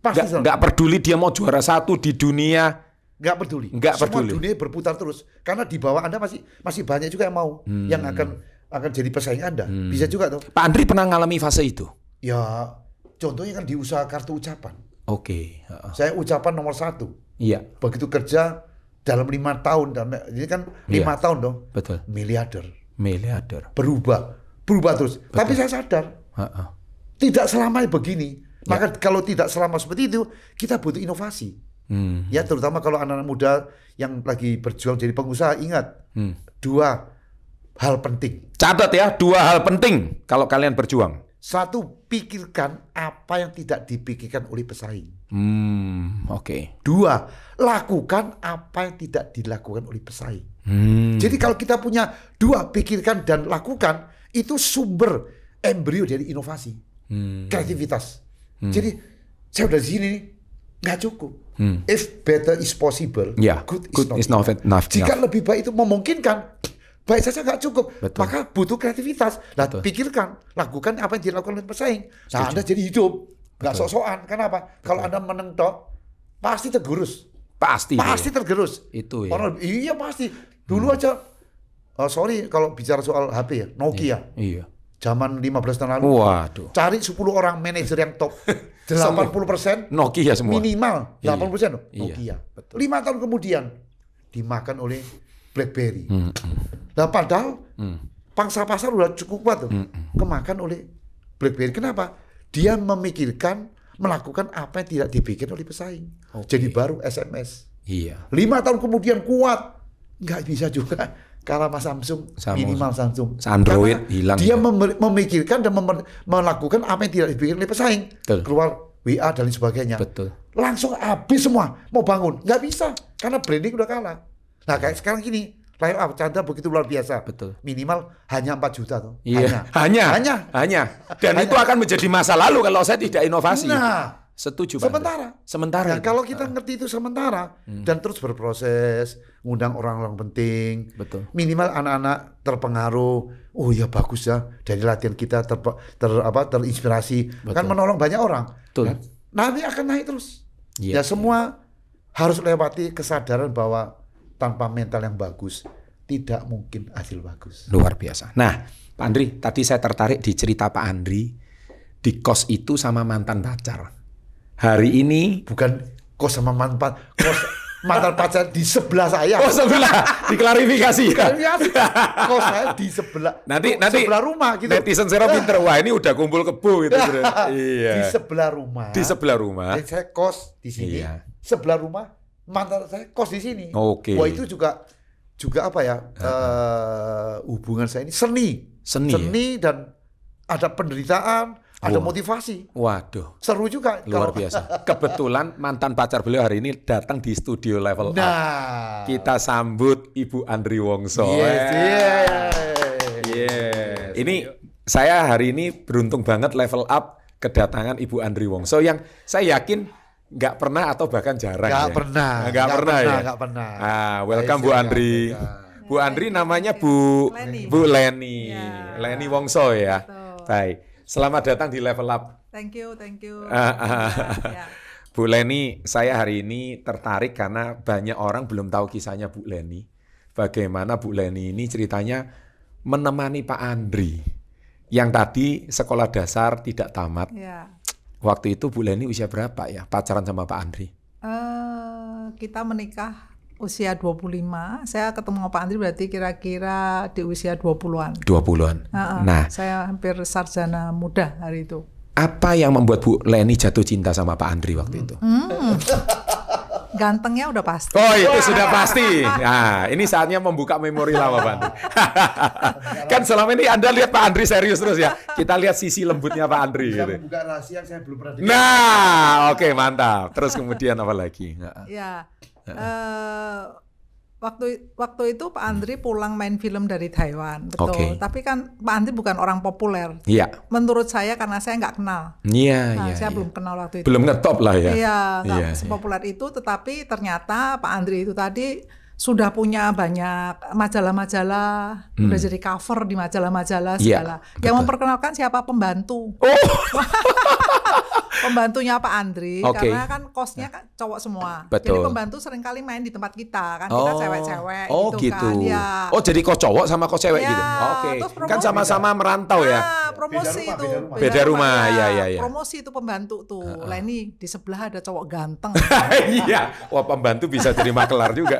Nggak peduli dia mau juara 1 di dunia, nggak peduli. Nggak Semua peduli. dunia berputar terus. Karena di bawah Anda masih banyak juga yang mau, yang akan jadi pesaing Anda. Bisa juga tuh. Pak Andri pernah ngalami fase itu? Ya, contohnya kan di usaha kartu ucapan. Oke. Saya ucapan nomor 1. Iya. Begitu kerja dalam 5 tahun, dan ini kan 5 tahun dong. Betul. Miliarder. Berubah terus. Betul. Tapi saya sadar, tidak selamanya begini. Maka kalau tidak selama seperti itu, kita butuh inovasi. Ya, terutama kalau anak-anak muda yang lagi berjuang jadi pengusaha, ingat 2 hal penting. Catat ya, 2 hal penting kalau kalian berjuang. 1, pikirkan apa yang tidak dipikirkan oleh pesaing. Oke. 2, lakukan apa yang tidak dilakukan oleh pesaing. Jadi kalau kita punya 2, pikirkan dan lakukan, itu sumber embrio dari inovasi, kreativitas. Jadi saya udah di sini nih, nggak cukup. If better is possible, good is not enough. Jika lebih baik itu memungkinkan, baik saja nggak cukup. Betul. Maka butuh kreativitas. Nah, pikirkan, lakukan apa yang dilakukan oleh pesaing. Nah, Anda jadi hidup, nggak sok-sokan. Kenapa? Kalau Anda menang tok, pasti tergerus. Pasti tergerus. Itu ya. Iya pasti. Dulu aja, sorry kalau bicara soal HP ya, Nokia. Iya. Zaman 15 tahun lalu. Waduh. Cari 10 orang manajer yang top. 80% Nokia semua. Minimal 80% loh, Iya. Nokia. 5 tahun kemudian dimakan oleh BlackBerry. Nah, padahal pangsa pasar udah cukup kuat tuh. Kemakan oleh BlackBerry. Kenapa? Dia memikirkan, melakukan apa yang tidak dipikir oleh pesaing. Jadi baru SMS. Iya. 5 tahun kemudian kuat. Nggak bisa juga kalah sama Samsung, minimal Samsung. Android karena hilang. dia memikirkan dan melakukan apa yang tidak dipikir oleh pesaing. Betul. Keluar WA dan lain sebagainya. Betul. Langsung habis semua. Mau bangun. Nggak bisa. Karena branding udah kalah. Nah kayak sekarang gini. Line up Chandra begitu luar biasa. Betul. Minimal hanya 4 juta tuh. Iya. Hanya. Dan itu akan menjadi masa lalu kalau saya tidak inovasi. Nah. Setuju Pak. Sementara. Nah, kalau kita ngerti itu sementara dan terus berproses, ngundang orang-orang penting, Betul. minimal anak-anak terpengaruh. Oh ya bagus ya, dari latihan kita terinspirasi, kan menolong banyak orang. Betul. Nanti akan naik terus. Iya. Ya semua harus lewati kesadaran bahwa tanpa mental yang bagus tidak mungkin hasil bagus. Luar biasa. Nah, Pak Andri, tadi saya tertarik di cerita Pak Andri di kos itu sama mantan pacar. Hari ini Bukan kos sama mantan pacar di sebelah saya. oh sebelah diklarifikasi ya. Kos saya di sebelah. Nanti sebelah rumah gitu. Netizen Zero pinter. Wah, ini udah kumpul kebo gitu. Iya. Di sebelah rumah. Di sebelah rumah. Jadi saya kos di sini. Iya. Sebelah rumah mantan saya kos di sini. Oke. Wah, itu juga apa ya? Hubungan saya ini seni dan ada penderitaan, ada motivasi. Waduh. Seru juga. Luar biasa. Kebetulan mantan pacar beliau hari ini datang di studio Level Up. Nah, Kita sambut Ibu Andri Wongso. Yes. Ini saya hari ini beruntung banget Level Up kedatangan Ibu Andri Wongso yang saya yakin nggak pernah atau bahkan jarang. Nggak ya. Nggak pernah. Welcome Bu Andri. Bu Andri namanya Bu Leni. Ya. Leni Wongso ya. Betul. Baik. Selamat datang di Level Up. Thank you. Ya. Bu Leni, saya hari ini tertarik karena banyak orang belum tahu kisahnya Bu Leni. Bagaimana Bu Leni ini ceritanya menemani Pak Andri yang tadi sekolah dasar tidak tamat. Ya. Waktu itu Bu Leni usia berapa ya pacaran sama Pak Andri? Kita menikah usia 25. Saya ketemu sama Pak Andri berarti kira-kira di usia 20-an. 20-an. Nah, saya hampir sarjana muda hari itu. apa yang membuat Bu Leni jatuh cinta sama Pak Andri waktu itu? Gantengnya udah pasti. Oh, itu sudah pasti. Nah, ini saatnya membuka memori lama, Pak Andri. Kan selama ini Anda lihat Pak Andri serius terus ya. Kita lihat sisi lembutnya Pak Andri. Bisa Gitu. membuka rahasia yang saya belum pernah dengar. Nah, oke, mantap. Terus kemudian apa lagi? Ya, waktu itu Pak Andri pulang main film dari Taiwan, betul. Oke. Tapi kan Pak Andri bukan orang populer. Iya. Menurut saya karena saya nggak kenal. Iya, Saya iya. belum kenal waktu itu. Belum ngetop lah ya. Iya, nggak Iya, sepopuler itu. Tetapi ternyata Pak Andri itu tadi sudah punya banyak majalah-majalah, udah jadi cover di majalah-majalah Iya, segala. betul. Yang memperkenalkan siapa pembantu. Oh. Pembantunya Pak Andri, Oke. karena kan kosnya kan cowok semua. Betul. Jadi pembantu seringkali main di tempat kita, kan kita cewek-cewek Oh gitu gitu. kan. Ya. Oh jadi kos cowok sama kos cewek Ya, gitu. Oke. terus promosi. Kan sama-sama merantau ya. Ah, promosi Beda itu. rumah, beda rumah. Ya. Promosi itu pembantu tuh. Lah ini di sebelah ada cowok ganteng. Iya. Wah pembantu bisa jadi makelar juga.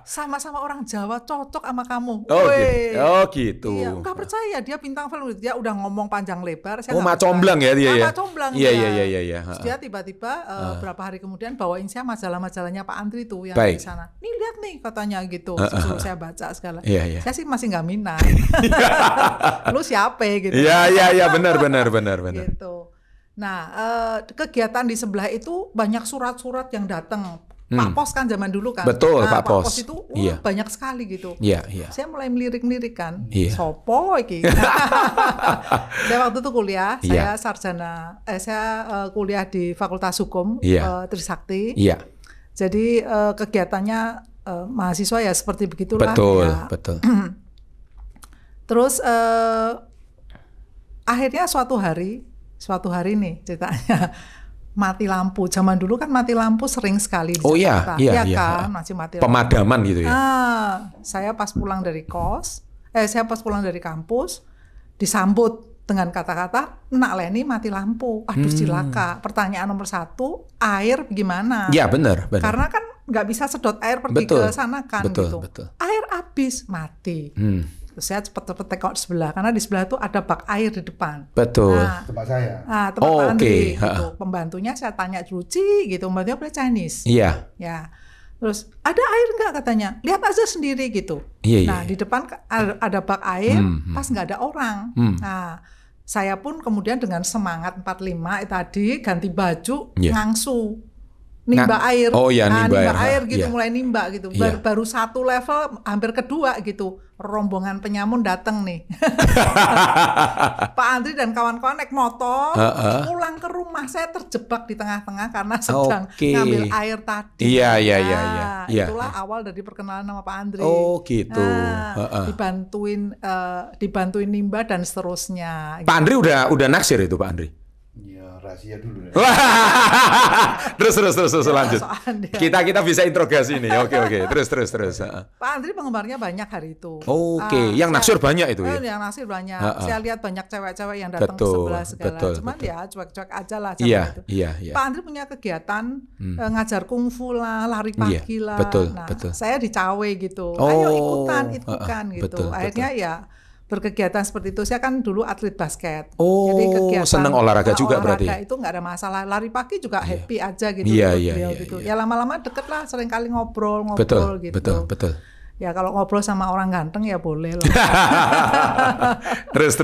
Sama-sama orang Jawa cocok sama kamu. Oh Weh. gitu. Oh gitu. Iya, nggak percaya dia bintang film, dia udah ngomong panjang lebar. Saya Oh nggak macomblang ya dia ya. Macomblang Iya dia. iya. Terus dia tiba-tiba berapa hari kemudian bawain saya majalah-majalahnya Pak Andri tuh yang Baik. di sana. Nih lihat nih katanya gitu. Suruh saya baca segala. Iya. Saya sih masih nggak minat. Lu siapa gitu? Iya benar. Gitu. Nah, kegiatan di sebelah itu banyak surat-surat yang datang. Pak Pos kan zaman dulu kan. Betul, Nah, Pak Pos. itu Iya. banyak sekali gitu. Iya. Saya mulai melirik-lirik kan. Iya. Sopo iki. Saya waktu itu kuliah, Iya. saya sarjana, kuliah di Fakultas Hukum Iya. Trisakti. Iya. Jadi kegiatannya mahasiswa ya seperti begitulah. Betul. Ya. Betul. Terus akhirnya suatu hari nih ceritanya mati lampu. Zaman dulu kan mati lampu sering sekali di Jakarta. Iya kan, masih mati lampu. Pemadaman gitu ya. Saya pas pulang dari kampus disambut dengan kata-kata, "Nak Leni mati lampu." Aduh cilaka. Pertanyaan nomor 1, air gimana? Iya benar. Karena kan nggak bisa sedot air pergi ke sana kan gitu. Betul. Air habis, mati. Terus saya cepet-cepet tengok di sebelah, karena di sebelah itu ada bak air di depan. Betul. Tempat saya. Tempat Pak Andri oke. gitu. Pembantunya saya tanya dulu, gitu. Pembantunya boleh Chinese. Iya. Ya. Terus ada air nggak katanya? Lihat aja sendiri gitu. Iya, Nah iya. di depan ada bak air, pas nggak ada orang. Nah saya pun kemudian dengan semangat 45 tadi ganti baju, Iya. ngangsu. Nimba air. Oh iya, nimba air air. gitu, Iya. mulai nimba gitu. Iya. Baru satu level, hampir kedua gitu. Rombongan penyamun datang nih. Pak Andri dan kawan-kawan naik motor, pulang ke rumah. Saya terjebak di tengah-tengah karena sedang Oke. ngambil air tadi. Iya. Itulah awal dari perkenalan nama Pak Andri. Oh gitu. Dibantuin nimba dan seterusnya. Pak Andri udah naksir itu Pak Andri. Ya rahasia dulu. terus lanjut. soalnya. Kita bisa interogasi ini. Oke. Terus. Pak Andri penggemarnya banyak hari itu. Oke, yang naksir banyak itu ya. Yang naksir banyak. Saya lihat banyak cewek-cewek yang datang ke Betul, sebelah segala. betul, Cuman betul. ya cuek-cuek aja lah zaman itu. Iya. Pak Andri punya kegiatan ngajar kungfu lah, lari pagi lah. betul. Saya dicawe gitu. Oh, Ayo ikutan gitu. betul. Akhirnya ya berkegiatan seperti itu. Saya kan dulu atlet basket. Oh, Jadi kegiatan seneng olahraga juga berarti. Olahraga itu nggak ada masalah. Lari pagi juga happy aja gitu. Iya, menurut iya, beliau iya, gitu. iya. Ya lama-lama deket lah, sering kali ngobrol gitu. Betul. Ya kalau ngobrol sama orang ganteng ya boleh lah. Terus.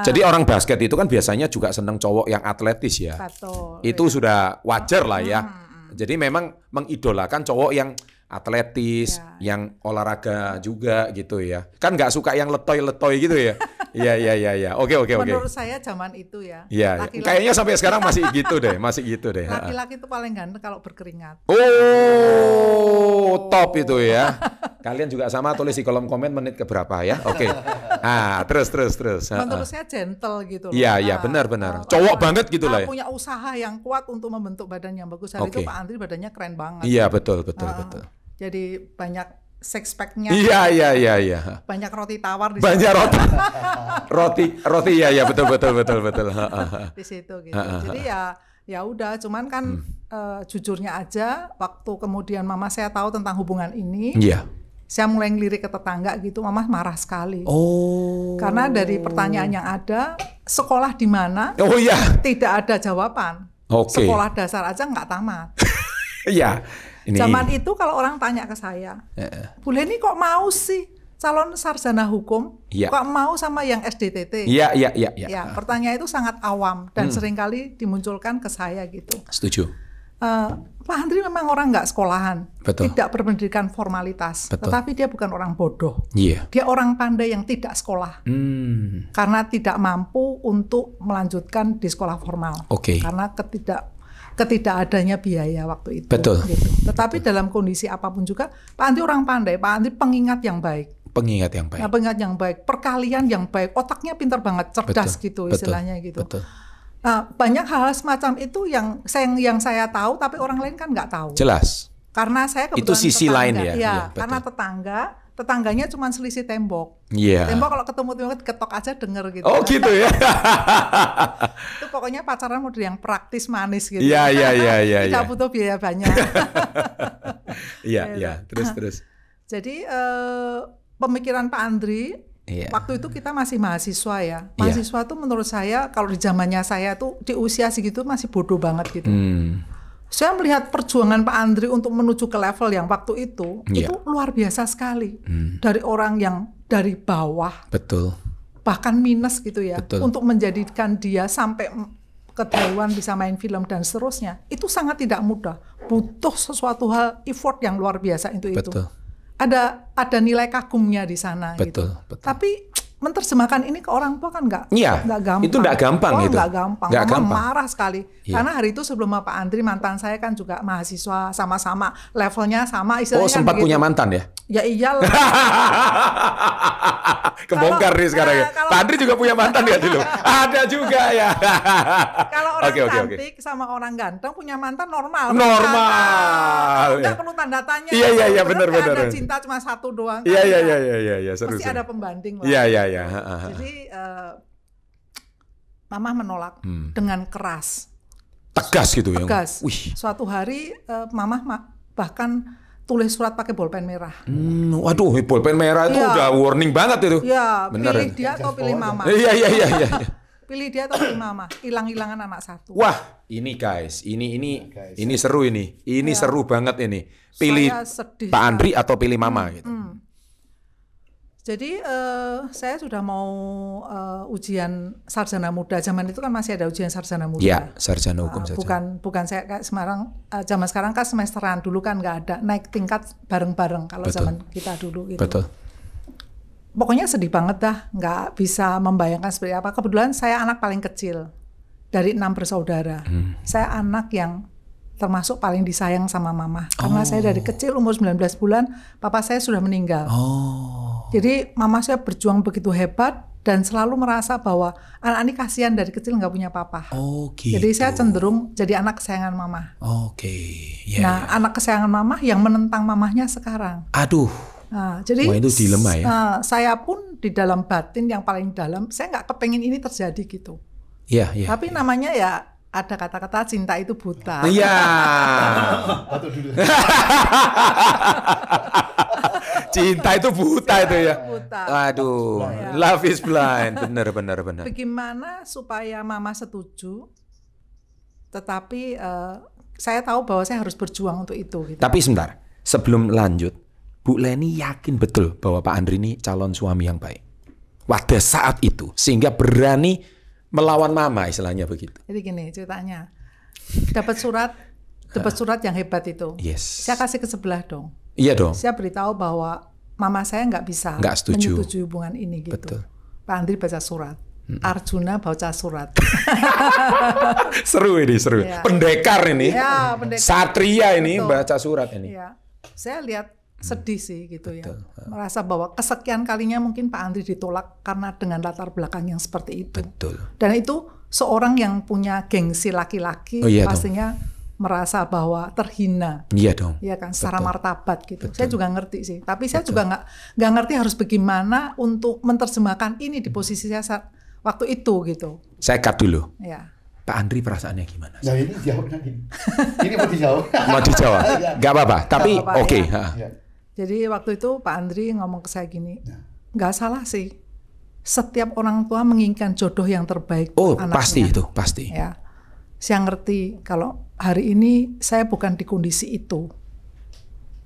Jadi orang basket itu kan biasanya juga seneng cowok yang atletis ya. Betul. Itu ya. sudah wajar lah ya. Jadi memang mengidolakan cowok yang atletis, yang olahraga juga gitu ya. Kan nggak suka yang letoy-letoy gitu ya. Iya. Oke. Menurut saya zaman itu ya. Iya. Laki-laki- Kayaknya sampai sekarang masih gitu deh. Laki-laki itu paling ganteng kalau berkeringat. Oh, top itu ya. Kalian juga sama, tulis di kolom komen menit keberapa ya. Oke. Terus. Menurut saya gentle gitu loh. Iya, benar. Cowok banget gitu lah ya. Punya usaha yang kuat untuk membentuk badan yang bagus. Hari Oke. itu Pak Andri badannya keren banget. Iya, betul. Jadi banyak six pack-nya. Iya. Banyak roti tawar di Banyak situ. roti ya betul. Di situ gitu. Jadi ya udah, cuman kan jujurnya aja waktu kemudian mama saya tahu tentang hubungan ini, Iya. saya mulai ngelirik ke tetangga gitu, mama marah sekali. Oh. Karena dari pertanyaan yang ada, sekolah di mana? Oh iya. Tidak ada jawaban. Oke. Sekolah dasar aja nggak tamat. Iya. Zaman itu kalau orang tanya ke saya, Bu Leni kok mau sih calon sarjana hukum? Iya. Kok mau sama yang SDTT? Iya. Ya, pertanyaan itu sangat awam dan seringkali dimunculkan ke saya gitu. Setuju. Pak Andri memang orang nggak sekolahan, Betul. tidak berpendidikan formalitas, Betul. tetapi dia bukan orang bodoh. Iya. Dia orang pandai yang tidak sekolah. Karena tidak mampu untuk melanjutkan di sekolah formal. Oke. Karena ketidakadanya biaya waktu itu. Betul. Gitu. Tetapi dalam kondisi apapun juga, Pak Andri orang pandai, Pak Andri pengingat yang baik. Pengingat yang baik. Nah, pengingat yang baik, perkalian yang baik, otaknya pintar banget, cerdas gitu istilahnya gitu. Betul. Banyak hal semacam itu yang saya tahu, tapi orang lain kan nggak tahu. Jelas. Karena saya kebetulan Itu sisi tetangga, lain ya. Iya, betul. karena tetangganya cuma selisih tembok. Iya. Tembok kalau ketemu tembok ketok aja denger gitu. Oh gitu ya. Itu pokoknya pacaran model yang praktis manis gitu. Iya. Tidak butuh biaya banyak. Iya. Terus. Jadi pemikiran Pak Andri, waktu itu kita masih mahasiswa ya. Mahasiswa tuh menurut saya kalau di zamannya saya tuh di usia segitu masih bodoh banget gitu. Saya melihat perjuangan Pak Andri untuk menuju ke level yang waktu itu luar biasa sekali. Dari orang yang dari bawah, betul, bahkan minus gitu ya, betul, untuk menjadikan dia sampai ke Taiwan bisa main film dan seterusnya. Itu sangat tidak mudah. Butuh sesuatu hal effort yang luar biasa itu. Betul. Ada nilai kagumnya di sana. Betul. Tapi menerjemahkan ini ke orang tua kan nggak gampang. Itu nggak gampang itu. Nggak gampang. Nggak gampang. Marah sekali. Karena hari itu sebelum Pak Andri, mantan saya kan juga mahasiswa, sama-sama levelnya sama. Oh, sempat punya mantan ya? Ya iyalah. Kebongkar nih sekarang ya. Pak Andri juga punya mantan ya dulu. Ada juga ya. Kalau orang cantik sama orang ganteng punya mantan normal. Normal. Nggak perlu tanda tanya. Iya, benar. Ada cinta cuma satu doang. Iya, seru. Pasti ada pembanding lah. Iya. Jadi Mama menolak dengan keras. Tegas gitu ya. Tegas. Suatu hari Mama bahkan tulis surat pakai bolpen merah. Waduh, bolpen merah itu udah warning banget itu. Iya, bener. Pilih dia atau pilih Mama. Iya. Pilih dia atau pilih Mama. Hilang-hilangan anak satu. Wah, ini guys, ini seru ini. Ini seru banget ini. Pilih Pak Andri atau pilih Mama gitu. Jadi saya sudah mau ujian sarjana muda. Zaman itu kan masih ada ujian sarjana muda. Iya, sarjana hukum saja. Bukan saya kayak zaman sekarang kan semesteran, dulu kan nggak ada, naik tingkat bareng-bareng kalau zaman kita dulu gitu. Betul. Pokoknya sedih banget dah, nggak bisa membayangkan seperti apa. Kebetulan saya anak paling kecil dari 6 bersaudara. Saya anak yang termasuk paling disayang sama Mama. Karena saya dari kecil umur 19 bulan, papa saya sudah meninggal. Jadi Mama saya berjuang begitu hebat dan selalu merasa bahwa anak ini kasihan dari kecil nggak punya papa. Gitu. Jadi saya cenderung jadi anak kesayangan Mama. Anak kesayangan Mama yang menentang mamahnya sekarang. Aduh. Nah, jadi itu dilema ya. Saya pun di dalam batin yang paling dalam, saya nggak kepengin ini terjadi gitu. Iya. Tapi namanya ya ada kata-kata cinta itu buta. Iya. Cinta itu buta itu ya. Aduh, love is blind. Benar. Bagaimana supaya Mama setuju? Tetapi saya tahu bahwa saya harus berjuang untuk itu. Gitu. Tapi sebentar, sebelum lanjut, Bu Leni yakin betul bahwa Pak Andri ini calon suami yang baik. Pada saat itu, sehingga berani melawan Mama, istilahnya begitu. Jadi gini ceritanya, dapat surat yang hebat itu. Yes. Saya kasih ke sebelah dong. Iya dong. Saya beritahu bahwa Mama saya nggak bisa menyetujui hubungan ini gitu. Betul. Pak Andri baca surat. Arjuna baca surat. Seru. Ya. Pendekar ini. Ya, pendekar. Satria ini. Betul. Baca surat ini. Ya. Saya lihat sedih sih gitu. Betul. Ya. Merasa bahwa kesekian kalinya mungkin Pak Andri ditolak karena dengan latar belakang yang seperti itu. Betul. Dan itu seorang yang punya gengsi laki-laki pastinya merasa bahwa terhina. Iya dong. Iya kan, secara martabat gitu. Betul. Saya juga ngerti sih. Tapi saya juga nggak ngerti harus bagaimana untuk menerjemahkan ini di posisi saya waktu itu gitu. Saya cut dulu. Ya. Pak Andri perasaannya gimana? Nah ini jawab nanti. Ini mau dijawab. Mau dijawab? Gak apa-apa. Tapi oke. Ya. Jadi waktu itu Pak Andri ngomong ke saya gini, nggak salah sih. Setiap orang tua menginginkan jodoh yang terbaik. Anaknya. Pasti itu, pasti. Ya. Saya ngerti kalau hari ini saya bukan di kondisi itu.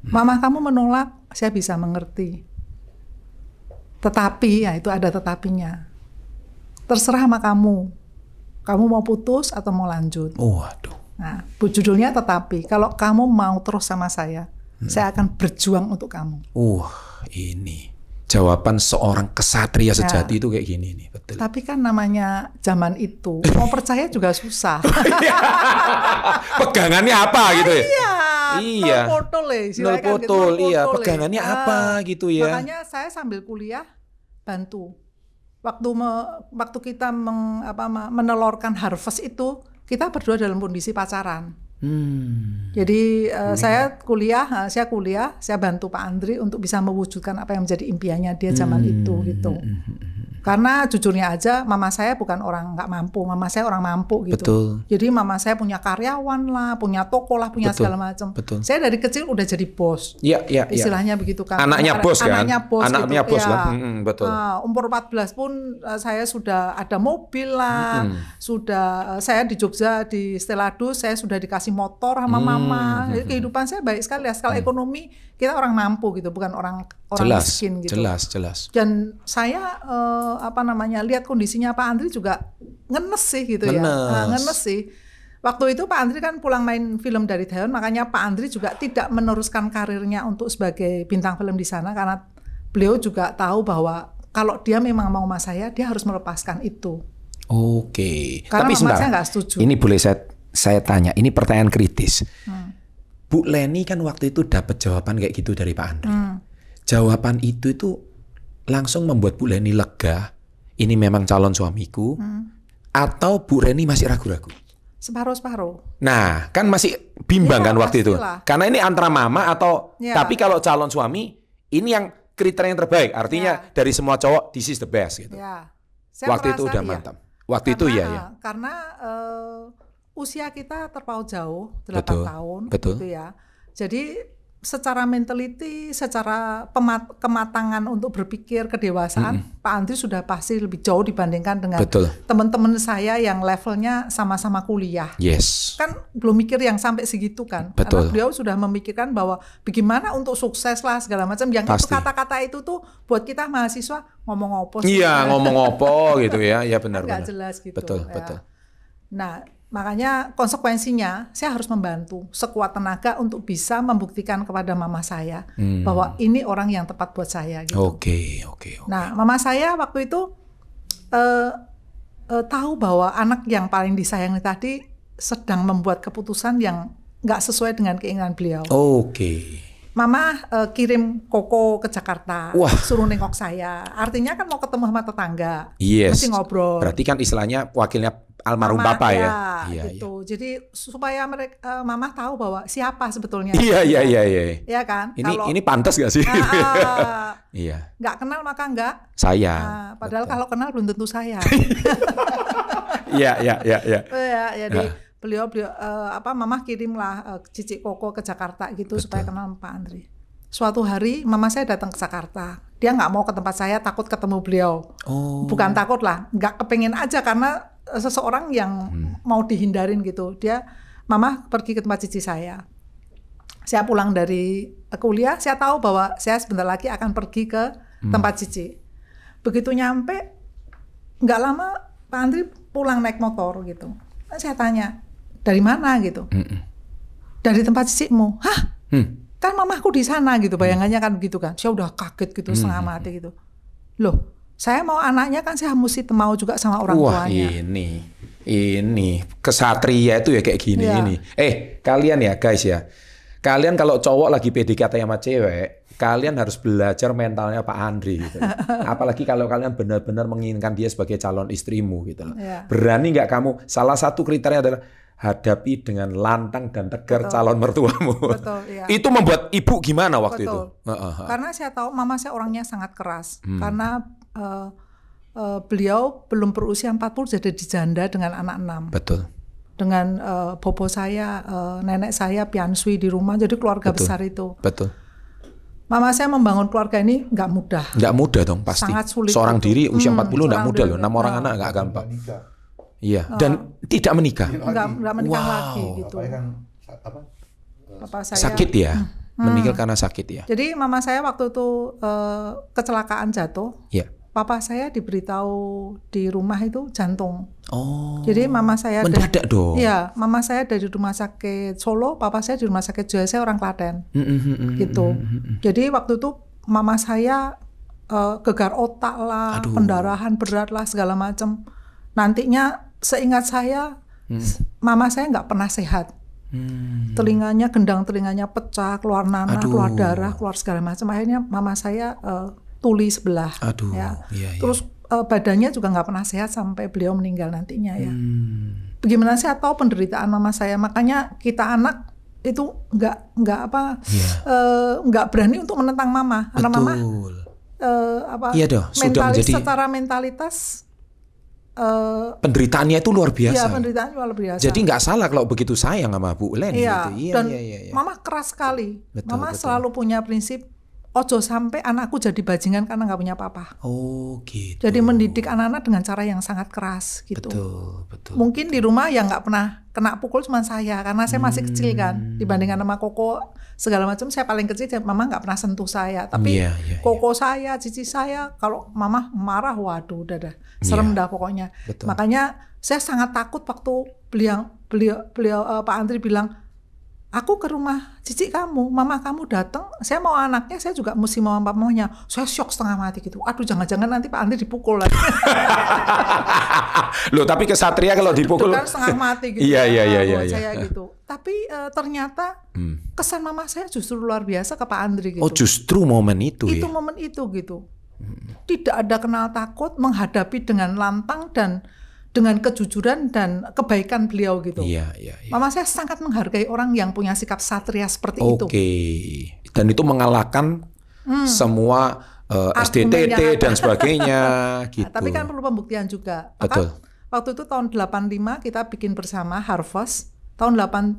Mama kamu menolak, saya bisa mengerti. Tetapi, ya itu ada tetapinya. Terserah sama kamu. Kamu mau putus atau mau lanjut. Waduh. Nah, judulnya tetapi. Kalau kamu mau terus sama saya akan berjuang untuk kamu. Ini jawaban seorang kesatria sejati itu kayak gini nih, betul. Tapi kan namanya zaman itu, mau percaya juga susah. Pegangannya apa gitu ya? Iya. Nol potol, iya. Pegangannya apa gitu ya? Makanya saya sambil kuliah bantu waktu kita menelurkan harvest itu, kita berdua dalam kondisi pacaran. Jadi saya kuliah, saya bantu Pak Andri untuk bisa mewujudkan apa yang menjadi impiannya dia zaman itu gitu. Karena jujurnya aja, mama saya bukan orang nggak mampu, mama saya orang mampu gitu. Betul. Jadi mama saya punya karyawan lah, punya toko lah, punya segala macam. Saya dari kecil udah jadi bos. Iya. Istilahnya begitu kan. Anaknya bos kan. Anaknya bos gitu. kan. Betul. Umur 14 pun saya sudah ada mobil lah, sudah saya di Jogja di Steladus saya sudah dikasih motor sama mama. Jadi kehidupan saya baik sekali ya. Skala ekonomi kita orang mampu gitu, bukan orang miskin gitu. Jelas. Dan saya lihat kondisinya Pak Andri juga ngenes sih gitu ya. Ngenes sih. Waktu itu Pak Andri kan pulang main film dari Taiwan, makanya Pak Andri juga tidak meneruskan karirnya untuk sebagai bintang film di sana karena beliau juga tahu bahwa kalau dia memang mau sama saya, dia harus melepaskan itu. Oke. Karena tapi mama saya nggak setuju. Ini boleh saya tanya, ini pertanyaan kritis. Bu Leni kan waktu itu dapat jawaban kayak gitu dari Pak Andri. Jawaban itu langsung membuat Bu Leni lega, ini memang calon suamiku, atau Bu Leni masih ragu-ragu? Separuh-separuh. Nah, kan masih bimbang kan waktu itu. Karena ini antara mama atau, tapi kalau calon suami, ini yang kriteria yang terbaik. Artinya dari semua cowok, this is the best gitu. Waktu itu udah mantap. Waktu itu ya. Karena usia kita terpaut jauh, 8 tahun. Betul. Gitu ya. Jadi secara mentality, secara kematangan untuk berpikir, kedewasaan, Pak Andri sudah pasti lebih jauh dibandingkan dengan teman-teman saya yang levelnya sama-sama kuliah. Yes. Kan belum mikir yang sampai segitu kan. Karena beliau sudah memikirkan bahwa bagaimana untuk sukses lah segala macam. Yang itu kata-kata itu tuh buat kita mahasiswa ngomong opo sih. Iya, ngomong opo gitu ya. Ya benar. Nggak jelas gitu. Betul. Nah, makanya konsekuensinya saya harus membantu sekuat tenaga untuk bisa membuktikan kepada mama saya bahwa ini orang yang tepat buat saya gitu. Oke. Nah, mama saya waktu itu tahu bahwa anak yang paling disayangi tadi sedang membuat keputusan yang nggak sesuai dengan keinginan beliau. Mama kirim Koko ke Jakarta, suruh nengok saya. Artinya kan mau ketemu sama tetangga, mesti ngobrol. Berarti kan istilahnya wakilnya almarhum bapak ya. Gitu. Jadi supaya mama tahu bahwa siapa sebetulnya. Iya. Iya kan? Ini pantas gak sih? Iya. Nggak kenal maka nggak. Saya. Padahal kalau kenal belum tentu saya. Iya. Jadi beliau mama kirimlah Cici Koko ke Jakarta gitu supaya kenal Pak Andri. Suatu hari mama saya datang ke Jakarta. Dia nggak mau ke tempat saya, takut ketemu beliau. Bukan takut lah, nggak kepengen aja karena seseorang yang mau dihindarin gitu. Mama pergi ke tempat cici saya. Saya pulang dari kuliah, saya tahu bahwa saya sebentar lagi akan pergi ke tempat cici. Begitu nyampe, nggak lama Pak Andri pulang naik motor gitu. Saya tanya, dari mana gitu? Dari tempat cicimu. Hah? Kan mamaku di sana gitu, bayangannya kan begitu kan. Saya udah kaget gitu, setengah mati gitu. Loh, saya mau anaknya kan saya mesti mau juga sama orang tuanya. Ini kesatria itu ya kayak gini ini. Kalian ya guys ya. Kalian kalau cowok lagi PDKT sama cewek, kalian harus belajar mentalnya Pak Andri gitu. Apalagi kalau kalian benar-benar menginginkan dia sebagai calon istrimu gitu loh. Berani nggak kamu? Salah satu kriteria adalah hadapi dengan lantang dan tegar calon mertuamu. Itu membuat ibu gimana waktu itu? Karena saya tahu mama saya orangnya sangat keras. Karena beliau belum berusia 40 jadi dijanda dengan anak 6. Dengan bobo saya, nenek saya piansui di rumah, jadi keluarga besar itu. Mama saya membangun keluarga ini nggak mudah. Nggak mudah dong pasti. Sangat sulit. Seorang diri usia 40 nggak mudah loh. 6 orang anak nggak gampang. Iya. Dan tidak menikah. Nggak menikah lagi gitu. Papa saya sakit ya. Meninggal karena sakit ya. Jadi mama saya waktu itu kecelakaan jatuh. Papa saya diberitahu di rumah itu jantung. Jadi mama saya mendadak dong. Iya, mama saya dari rumah sakit Solo, papa saya di rumah sakit Jaya, saya orang Klaten. Gitu. Jadi waktu itu mama saya gegar otak lah, pendarahan berat lah segala macam. Nantinya seingat saya mama saya nggak pernah sehat. Telinganya, gendang telinganya pecah, keluar nanah, keluar darah, keluar segala macam. Akhirnya mama saya tuli sebelah. Iya. Terus badannya juga nggak pernah sehat sampai beliau meninggal nantinya ya. Bagaimana saya tahu penderitaan mama saya, makanya kita anak itu nggak berani untuk menentang mama, karena mama secara mentalitas penderitaannya itu luar biasa. Iya, penderitaannya luar biasa. Jadi nggak salah kalau begitu sayang sama Bu Len. Iya, gitu. Dan mama keras sekali. Mama selalu punya prinsip, ojo sampai anakku jadi bajingan karena nggak punya apa-apa. Oh gitu. Jadi mendidik anak-anak dengan cara yang sangat keras gitu. Betul. Mungkin di rumah yang nggak pernah kena pukul cuma saya, karena saya masih kecil kan. Dibandingkan sama Koko segala macam, saya paling kecil. Mama nggak pernah sentuh saya. Tapi Koko saya, cici saya, kalau mama marah, waduh, udah serem dah pokoknya. Betul. Makanya saya sangat takut waktu beliau Pak Andri bilang, aku ke rumah cici kamu, mama kamu datang, saya mau anaknya, saya juga mesti mau mamanya. Saya shock setengah mati gitu. Aduh, jangan-jangan nanti Pak Andri dipukul lagi. Loh, tapi kesatria kalau dipukul kan setengah mati gitu. Iya. Saya gitu. Tapi ternyata kesan mama saya justru luar biasa ke Pak Andri gitu. Oh, justru momen itu ya. Itu momen itu gitu. Tidak ada kenal takut, menghadapi dengan lantang dan dengan kejujuran dan kebaikan beliau gitu. Iya. Mama saya sangat menghargai orang yang punya sikap satria seperti itu. Oke. Dan itu mengalahkan semua SDTT dan sebagainya gitu. Tapi kan perlu pembuktian juga. Betul. Waktu itu tahun 85 kita bikin bersama Harvest.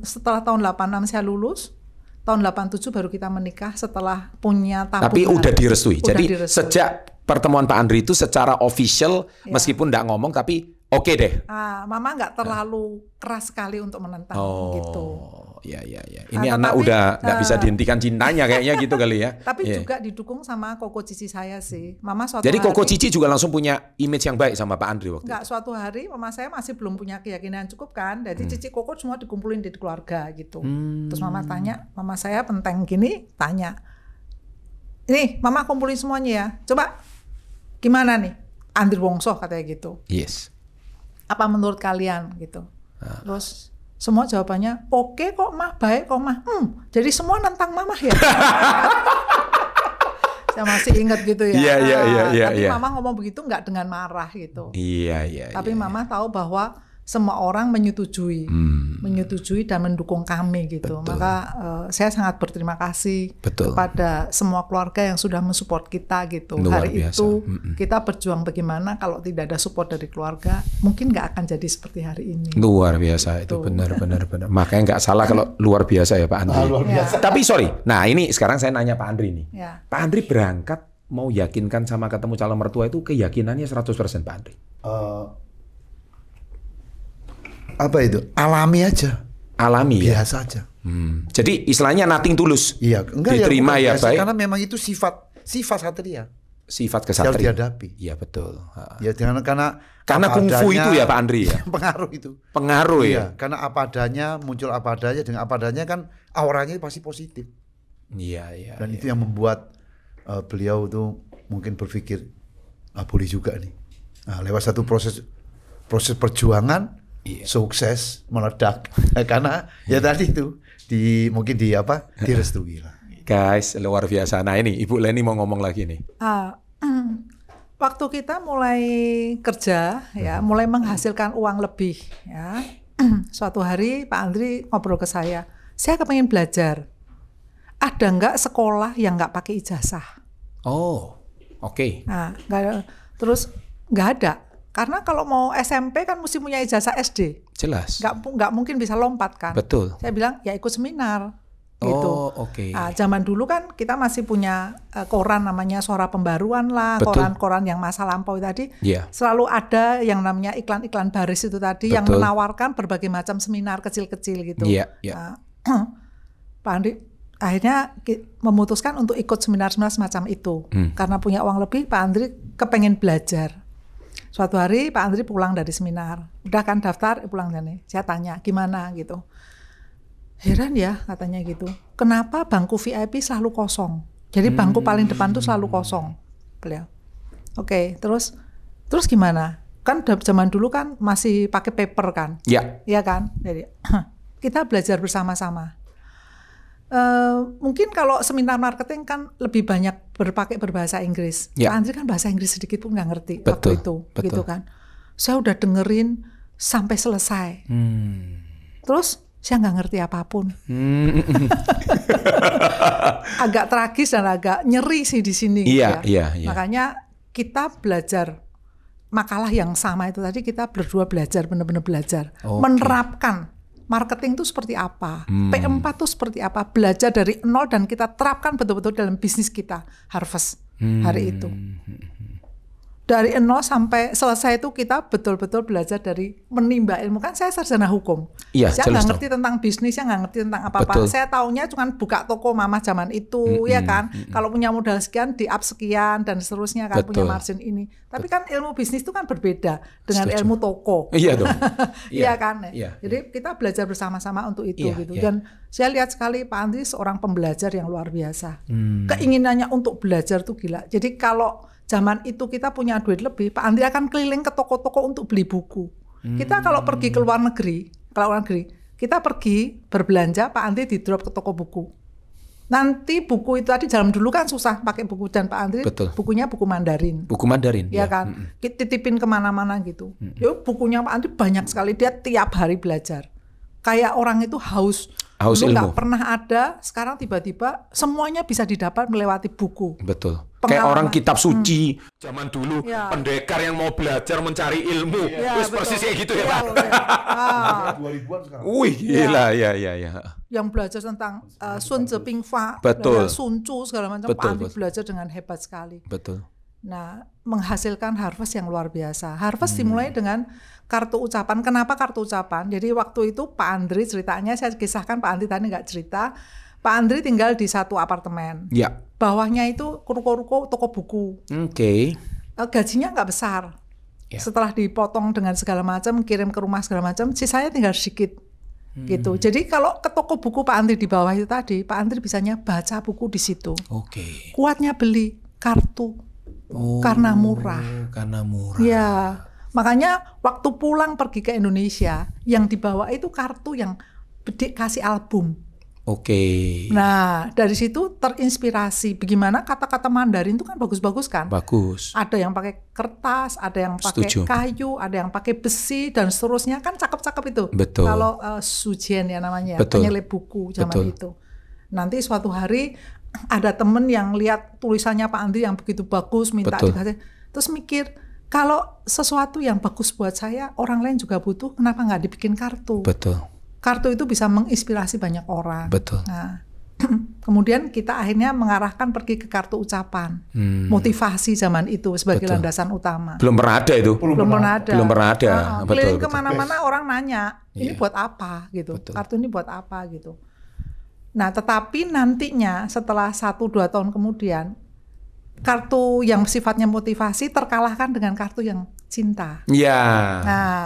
Setelah tahun 86 saya lulus. Tahun 87 baru kita menikah setelah punya tabungan. Tapi udah direstui. Jadi sejak pertemuan Pak Andri itu secara official, meskipun nggak ngomong, tapi oke deh. Mama nggak terlalu keras sekali untuk menentang gitu. Iya. Ini anak udah nggak bisa dihentikan cintanya kayaknya gitu kali ya. Tapi juga didukung sama Koko Cici saya sih. Mama Jadi Koko Cici juga langsung punya image yang baik sama Pak Andri waktu itu? Suatu hari mama saya masih belum punya keyakinan cukup kan. Jadi Cici Koko semua dikumpulin di keluarga gitu. Terus mama tanya, mama saya penteng gini, tanya, ini mama kumpulin semuanya ya. Coba gimana nih Andri Wongso katanya gitu. Yes. Apa menurut kalian gitu. Terus semua jawabannya oke kok mah, baik kok mah. Jadi semua nentang mama ya. Saya masih ingat gitu ya. Iya. Tapi mama ngomong begitu nggak dengan marah gitu. Iya. Tapi mama tahu bahwa semua orang menyetujui dan mendukung kami gitu. Betul. Maka saya sangat berterima kasih kepada semua keluarga yang sudah mensupport kita gitu. Luar Hari biasa. itu kita berjuang bagaimana kalau tidak ada support dari keluarga, mungkin nggak akan jadi seperti hari ini. Luar biasa itu, benar. Makanya nggak salah kalau luar biasa ya Pak Andri. Luar biasa. Tapi sorry, nah ini sekarang saya nanya Pak Andri nih. Ya. Pak Andri berangkat mau yakinkan sama ketemu calon mertua itu keyakinannya 100% Pak Andri? Apa itu? Alami aja. Alami ya? Biasa aja. Jadi istilahnya nothing tulus. Iya, enggak diterima ya biasa, baik. karena memang itu sifat satria. Sifat Harus kesatria. dihadapi. Iya betul. Ya karena kungfu itu ya Pak Andri ya. Pengaruh itu. Pengaruh ya. Iya, karena apa adanya, muncul apa adanya, dengan apa adanya kan auranya pasti positif. Iya. Dan itu yang membuat beliau tuh mungkin berpikir boleh juga nih. Nah, lewat satu proses perjuangan sukses meledak karena ya tadi itu mungkin direstui lah. Guys, luar biasa. Nah ini Ibu Leni mau ngomong lagi nih. Waktu kita mulai kerja ya, mulai menghasilkan uang lebih ya. Suatu hari Pak Andri ngobrol ke saya kepengen belajar. Ada nggak sekolah yang nggak pakai ijazah? Oh, oke. Nah, terus nggak ada. Karena kalau mau SMP kan mesti punya ijazah SD. Jelas. Nggak mungkin bisa lompat kan. Betul. Saya bilang ya ikut seminar. Gitu. Oh, oke. Nah, zaman dulu kan kita masih punya koran namanya Suara Pembaruan lah, Betul. koran-koran yang masa lampau tadi. Yeah. Selalu ada yang namanya iklan-iklan baris itu tadi. Betul. Yang menawarkan berbagai macam seminar kecil-kecil gitu. Iya. Pak Andri akhirnya memutuskan untuk ikut seminar-seminar semacam itu. Karena punya uang lebih, Pak Andri kepengen belajar. Suatu hari Pak Andri pulang dari seminar, udah kan daftar, pulang nih. Saya tanya gimana gitu. Heran ya katanya gitu. Kenapa bangku VIP selalu kosong? Jadi bangku paling depan tuh selalu kosong. Beliau. Oke, terus gimana? Kan zaman dulu kan masih pakai paper kan? Iya. Iya kan? Jadi kita belajar bersama-sama. Mungkin kalau seminar marketing kan lebih banyak berpakai berbahasa Inggris. Ya. Pak Andri kan bahasa Inggris sedikit pun nggak ngerti Betul, waktu itu, betul. gitu kan. Saya udah dengerin sampai selesai. Terus saya nggak ngerti apapun. Agak tragis dan agak nyeri sih di sini. Iya, gitu ya. iya. Makanya kita belajar makalah yang sama itu tadi, kita berdua belajar, benar-benar belajar. Menerapkan marketing itu seperti apa, P4 itu seperti apa, belajar dari nol dan kita terapkan betul-betul dalam bisnis kita, Harvest hari itu. Dari nol sampai selesai itu kita betul-betul belajar dari menimba ilmu. Kan saya sarjana hukum. Iya, Saya jelas nggak ngerti tentang bisnis, saya nggak ngerti tentang apa-apa. Betul. Saya taunya cuma buka toko mama zaman itu, ya kan. Kalau punya modal sekian, di up sekian dan seterusnya kan, punya Betul. margin ini. Tapi kan ilmu bisnis itu kan berbeda dengan Setuju. ilmu toko. Iya dong. Iya kan. Iya. Jadi kita belajar bersama-sama untuk itu Iya, gitu. iya. Dan saya lihat sekali Pak Andri seorang pembelajar yang luar biasa. Keinginannya untuk belajar tuh gila. Jadi kalau zaman itu kita punya duit lebih, Pak Andri akan keliling ke toko-toko untuk beli buku. Kita kalau pergi ke luar negeri, kita pergi berbelanja, Pak Andri di drop ke toko buku. Nanti buku itu tadi zaman dulu kan susah pakai buku, dan Pak Andri Betul. bukunya buku Mandarin. Buku Mandarin. Ya kan, titipin kemana-mana gitu. Ya, bukunya Pak Andri banyak sekali, dia tiap hari belajar. Kayak orang itu haus ilmu. dulu nggak pernah ada, sekarang tiba-tiba semuanya bisa didapat melewati buku. Betul. Pengalaman. Kayak orang kitab suci zaman dulu, Ya. pendekar yang mau belajar mencari ilmu, Ya, terus betul. persis kayak gitu ya Iya, Pak. betul. Ah, 2000-an sekarang. Wih, gila, ya. yang belajar tentang Sun Tzu Ping Fa, Betul. Sun Tzu segala macam, Betul, Pak Andri betul. belajar dengan hebat sekali. Betul. Nah, menghasilkan Harvest yang luar biasa. Harvest dimulai dengan kartu ucapan. Kenapa kartu ucapan? Jadi waktu itu Pak Andri ceritanya, saya kisahkan, Pak Andri tadi nggak cerita. Pak Andri tinggal di satu apartemen. Ya. Bawahnya itu ruko-ruko toko buku. Oke. Gajinya nggak besar. Ya. Setelah dipotong dengan segala macam, kirim ke rumah segala macam, sisanya tinggal sedikit. Gitu. Jadi kalau ke toko buku Pak Andri di bawah itu tadi, Pak Andri bisanya baca buku di situ. Oke. Kuatnya beli kartu karena murah. Karena murah. Ya, makanya waktu pulang pergi ke Indonesia, yang dibawa itu kartu yang kasih album. Oke. Nah, dari situ terinspirasi. Bagaimana kata-kata Mandarin itu kan bagus-bagus kan? Bagus. Ada yang pakai kertas, ada yang pakai Setuju. kayu, ada yang pakai besi dan seterusnya, kan cakep-cakep itu. Betul. Kalau Sujian ya namanya, Betul. penyelip buku zaman Betul. itu. Nanti suatu hari ada temen yang lihat tulisannya Pak Andri yang begitu bagus, minta Betul. dikasih. Terus mikir, kalau sesuatu yang bagus buat saya, orang lain juga butuh, kenapa nggak dibikin kartu? Betul. Kartu itu bisa menginspirasi banyak orang. Betul. Nah, kemudian kita akhirnya mengarahkan pergi ke kartu ucapan, motivasi zaman itu sebagai Betul. landasan utama. Belum pernah ada itu. Belum pernah ada. Belum pernah ada. Betul, Keliling betul. kemana-mana orang nanya, ini Iya. buat apa gitu? Betul. Kartu ini buat apa gitu? Nah, tetapi nantinya setelah 1-2 tahun kemudian, kartu yang sifatnya motivasi terkalahkan dengan kartu yang cinta. Ya. Nah,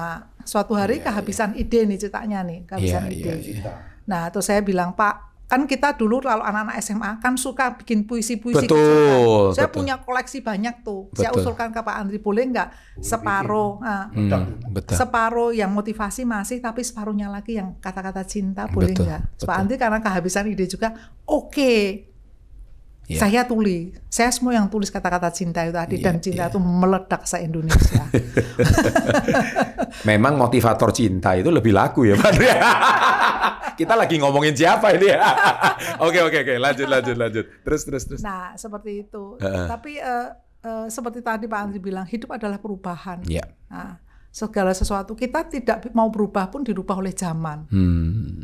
suatu hari kehabisan ide nih ceritanya nih, kehabisan Iya, ide. iya. Nah, terus saya bilang, Pak, kan kita dulu kalau anak-anak SMA kan suka bikin puisi-puisi Betul, gitu kan. Saya betul. punya koleksi banyak tuh. Saya Betul. usulkan ke Pak Andri, boleh nggak separuh, Betul. separuh yang motivasi masih, tapi separuhnya lagi yang kata-kata cinta, boleh Betul, nggak? betul. Pak Andri karena kehabisan ide juga, oke. Iya. Saya tulis, saya semua yang tulis kata-kata cinta itu tadi, Iya, dan cinta iya. itu meledak se-Indonesia. Memang motivator cinta itu lebih laku ya Pak Andri. Kita lagi ngomongin siapa ini ya? Oke, lanjut. Terus. Nah, seperti itu. Heeh. Tapi seperti tadi Pak Andri bilang, hidup adalah perubahan. Iya. Nah, segala sesuatu kita tidak mau berubah pun dirubah oleh zaman.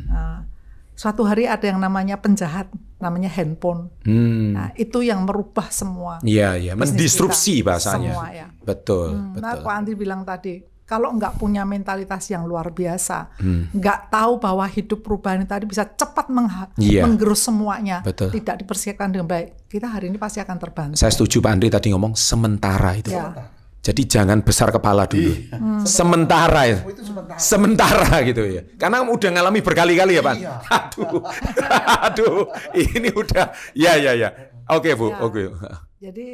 Nah, suatu hari ada yang namanya penjahat, namanya handphone. Nah, itu yang merubah semua. Iya, bisnis mendisrupsi kita. bahasanya. Semua ya. Betul. Nah, Pak Andri bilang tadi, kalau nggak punya mentalitas yang luar biasa, nggak tahu bahwa hidup perubahan itu tadi bisa cepat Iya. menggerus semuanya, Betul. tidak dipersiapkan dengan baik, kita hari ini pasti akan terbantu. Saya setuju Pak Andri tadi ngomong sementara itu. Ya. Jadi jangan besar kepala dulu. Sementara ya. Itu sementara. Sementara gitu ya. Karena udah ngalami berkali-kali ya Pak. Iya. Aduh, ini udah. Ya. Oke Bu, Ya. oke. Jadi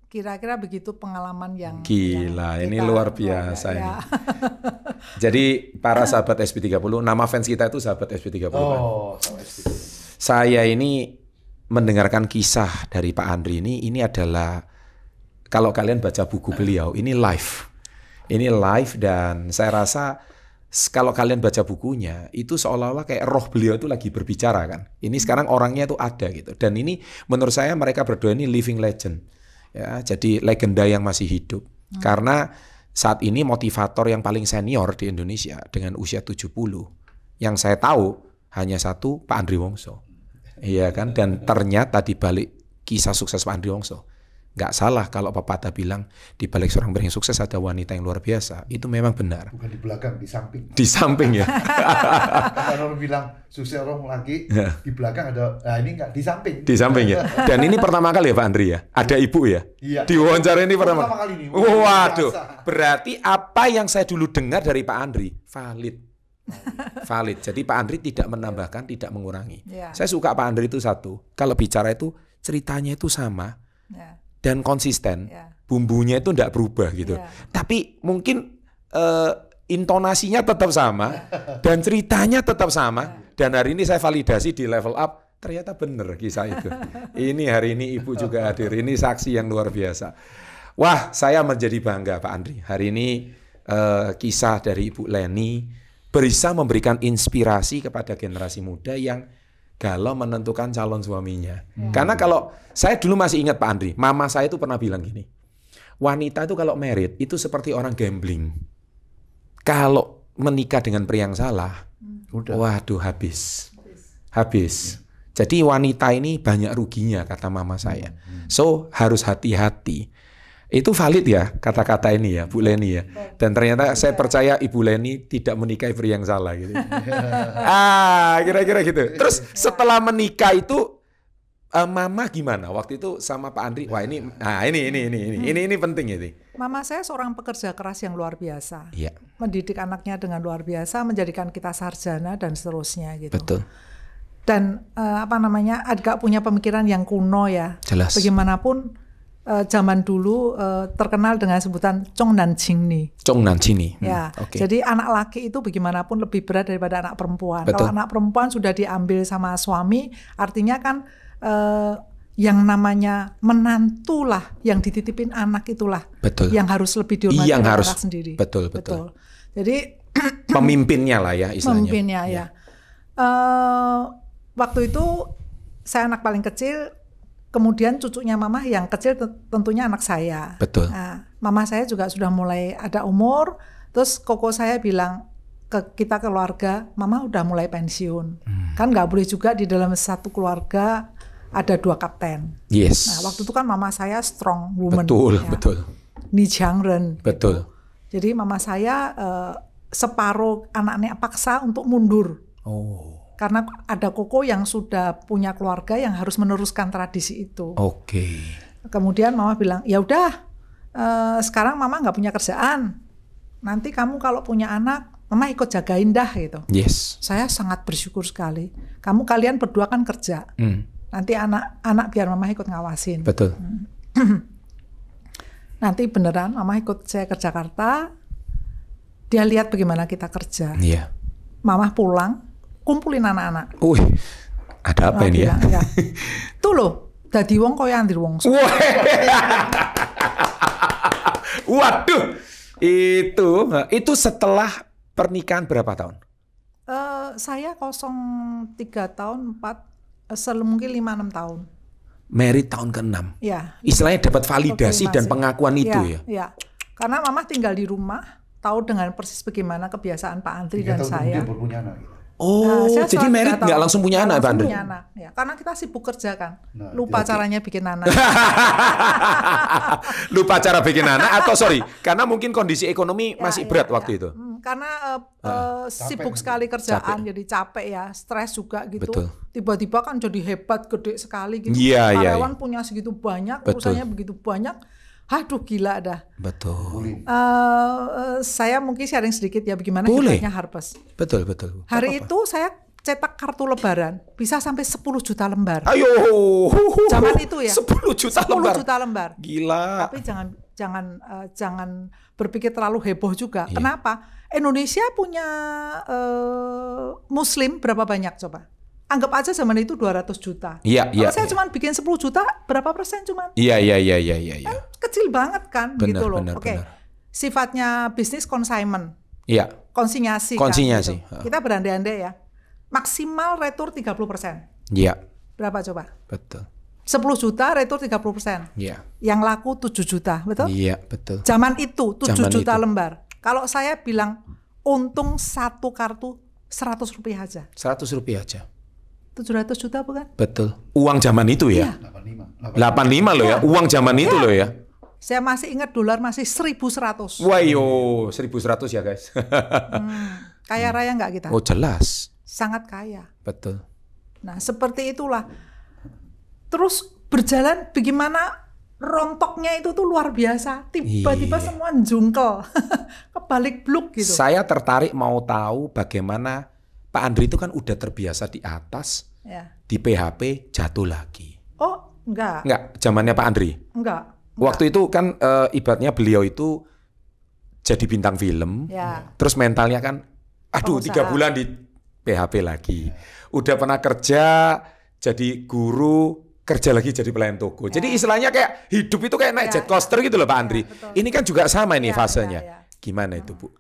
kira-kira begitu pengalaman yang Gila, yang ini kita luar biasa ya. ini. Jadi para sahabat SP30, nama fans kita itu sahabat SP30 Pak. Oh, sama SD. Saya ini mendengarkan kisah dari Pak Andri ini adalah, kalau kalian baca buku beliau, ini live. Ini live, dan saya rasa kalau kalian baca bukunya, itu seolah-olah kayak roh beliau itu lagi berbicara kan. Ini sekarang orangnya itu ada gitu. Dan ini menurut saya mereka berdua ini living legend. Ya, jadi legenda yang masih hidup. Karena saat ini motivator yang paling senior di Indonesia dengan usia 70, yang saya tahu hanya satu, Pak Andri Wongso. Iya kan, dan ternyata di balik kisah sukses Pak Andri Wongso, nggak salah kalau pepatah bilang di balik seorang yang sukses ada wanita yang luar biasa. Itu memang benar. Bukan di belakang, di samping. Di samping ya. Kalau orang bilang sukses orang lagi di belakang ada, nah ini nggak di samping. Di samping ya. Dan ini pertama kali ya Pak Andri ya. Ada ibu ya. Iya. Di wawancara ini pertama kali ini. Waduh. Berarti apa yang saya dulu dengar dari Pak Andri valid. Valid. Jadi Pak Andri tidak menambahkan, tidak mengurangi. Saya suka Pak Andri itu satu. Kalau bicara itu ceritanya itu sama dan konsisten. Bumbunya itu tidak berubah gitu. Tapi mungkin intonasinya tetap sama dan ceritanya tetap sama. Dan hari ini saya validasi di level up. Ternyata benar kisah itu. Ini hari ini Ibu juga hadir. Ini saksi yang luar biasa. Wah, saya menjadi bangga Pak Andri. Hari ini kisah dari Ibu Leni bisa memberikan inspirasi kepada generasi muda yang galau menentukan calon suaminya. Karena kalau saya dulu masih ingat Pak Andri, mama saya itu pernah bilang gini, wanita itu kalau married itu seperti orang gambling. Kalau menikah dengan pria yang salah, waduh habis. Jadi wanita ini banyak ruginya kata mama saya. So harus hati-hati. Itu valid ya kata-kata ini ya Bu Leni ya. Dan ternyata saya percaya Ibu Leni tidak menikahi pria yang salah gitu. Kira-kira gitu. Terus setelah menikah itu mama gimana waktu itu sama Pak Andri? Wah ini penting ini. Mama saya seorang pekerja keras yang luar biasa. Iya. Mendidik anaknya dengan luar biasa, menjadikan kita sarjana dan seterusnya gitu. Betul. Dan agak punya pemikiran yang kuno ya. Jelas. Bagaimanapun zaman dulu terkenal dengan sebutan Chongnancingni. Chongnancingni. Ya. Okay. Jadi anak laki itu bagaimanapun lebih berat daripada anak perempuan. Betul. Kalau anak perempuan sudah diambil sama suami, artinya kan yang namanya menantu lah, yang dititipin anak itulah. Betul. Yang harus lebih dihormati yang harus anak sendiri. Betul. Jadi pemimpinnya lah ya istilahnya. Pemimpinnya ya. Waktu itu saya anak paling kecil. Kemudian cucunya mama yang kecil tentunya anak saya. Betul. Nah, mama saya juga sudah mulai ada umur. Terus koko saya bilang ke kita keluarga, mama udah mulai pensiun. Kan nggak boleh juga di dalam satu keluarga ada 2 kapten. Yes. Nah, waktu itu kan mama saya strong woman. Betul. Ni Jiangren. Betul. Gitu. Jadi mama saya separuh anaknya paksa untuk mundur. Karena ada koko yang sudah punya keluarga yang harus meneruskan tradisi itu. Oke. Kemudian mama bilang, ya udah, sekarang mama nggak punya kerjaan. Nanti kamu kalau punya anak, mama ikut jagain dah gitu. Yes. Saya sangat bersyukur sekali. Kalian berdua kan kerja. Nanti anak biar mama ikut ngawasin. Betul. Nanti beneran mama ikut saya ke Jakarta. Dia lihat bagaimana kita kerja. Iya. Mama pulang. Kumpulin anak-anak. Ada apa ini ya? Tuh loh, dadi wong kaya Andri Wongso. Waduh, itu setelah pernikahan berapa tahun? Saya 03 tahun, 4, mungkin 5-6 tahun. Married tahun ke-6. Ya. Istilahnya dapat validasi dan pengakuan itu ya? Iya. Karena mama tinggal di rumah, tahu dengan persis bagaimana kebiasaan Pak Andri dan saya. Jadi married nggak langsung punya anak, Pak Andri? Punya anak, ya. Karena kita sibuk kerja kan, lupa caranya bikin anak. Lupa cara bikin anak atau karena mungkin kondisi ekonomi masih berat waktu itu. Karena sibuk sekali kerjaan, jadi capek ya, stres juga gitu. Betul. Tiba-tiba kan jadi hebat, gede sekali gitu. Karyawan punya segitu banyak, urusannya begitu banyak. Aduh gila dah. Betul. Saya mungkin sharing sedikit ya bagaimana hebatnya Harpes. Betul. Hari itu saya cetak kartu lebaran bisa sampai 10 juta lembar. Ayo. Zaman itu ya. 10 juta lembar. Gila. Tapi jangan berpikir terlalu heboh juga. Kenapa? Indonesia punya Muslim berapa banyak coba? Anggap aja zaman itu 200 juta. Iya, Kalau iya. saya cuma bikin 10 juta, berapa persen cuman? Iya. Kecil banget kan Benar, gitu loh. benar, Oke. benar. Sifatnya bisnis consignment, Iya. konsinyasi. Konsinyasi. Kan, gitu. Kita berandai-andai ya. Maksimal retur 30%. Iya. Berapa coba? Betul. 10 juta retur 30%. Iya. Yang laku 7 juta, betul? Iya, betul. Zaman itu 7 Zaman juta itu. lembar. Kalau saya bilang untung satu kartu 100 rupiah aja. 100 rupiah aja. 700 juta bukan? Betul. Uang zaman itu ya. 85 loh ya. Uang zaman itu loh ya. Saya masih ingat dolar masih 1.100. Wayo, 1.100 ya guys. Kaya raya nggak kita? Oh jelas. Sangat kaya. Betul. Nah seperti itulah. Terus berjalan bagaimana rontoknya itu tuh luar biasa. Tiba-tiba Iya. semua jungkel. Kebalik bluk gitu. Saya tertarik mau tahu bagaimana Pak Andri itu kan udah terbiasa di atas, Ya. di PHP jatuh lagi. Oh enggak. Enggak, zamannya Pak Andri. Enggak. Waktu itu kan ibaratnya beliau itu jadi bintang film, Ya. terus mentalnya kan, aduh Pengusaha. 3 bulan di PHP lagi. Udah pernah kerja, jadi guru, kerja lagi jadi pelayan toko. Jadi istilahnya kayak hidup itu kayak naik Ya, jet coaster gitu loh Pak Andri. betul. Ini kan juga sama ini Ya, fasenya. ya, ya. Gimana itu Bu?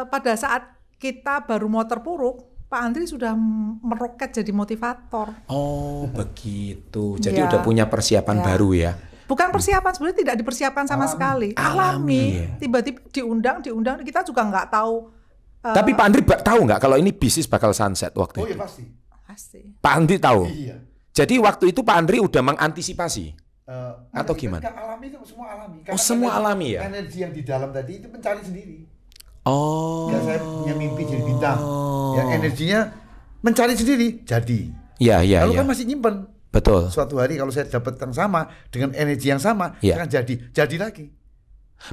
Pada saat kita baru mau terpuruk, Pak Andri sudah meroket jadi motivator. Oh begitu. Jadi Ya. udah punya persiapan Ya. baru ya. Bukan persiapan, sebenarnya tidak dipersiapkan sama sekali. Alami. ya. Tiba-tiba diundang, kita juga nggak tahu. Tapi Pak Andri tahu nggak kalau ini bisnis bakal sunset waktu Oh iya itu? pasti. Pasti. Pak Andri tahu. Iya. Jadi waktu itu Pak Andri udah mengantisipasi. Atau Kita gimana? kan alami itu semua alami. Oh, semua alami ya? Energi yang di dalam tadi itu mencari sendiri. Oh. Ya saya punya mimpi jadi bintang. Ya energinya mencari sendiri jadi. Iya, iya, Lalu iya. kan masih nyimpen. Betul. Suatu hari kalau saya dapat yang sama dengan energi yang sama, Iya. akan jadi lagi.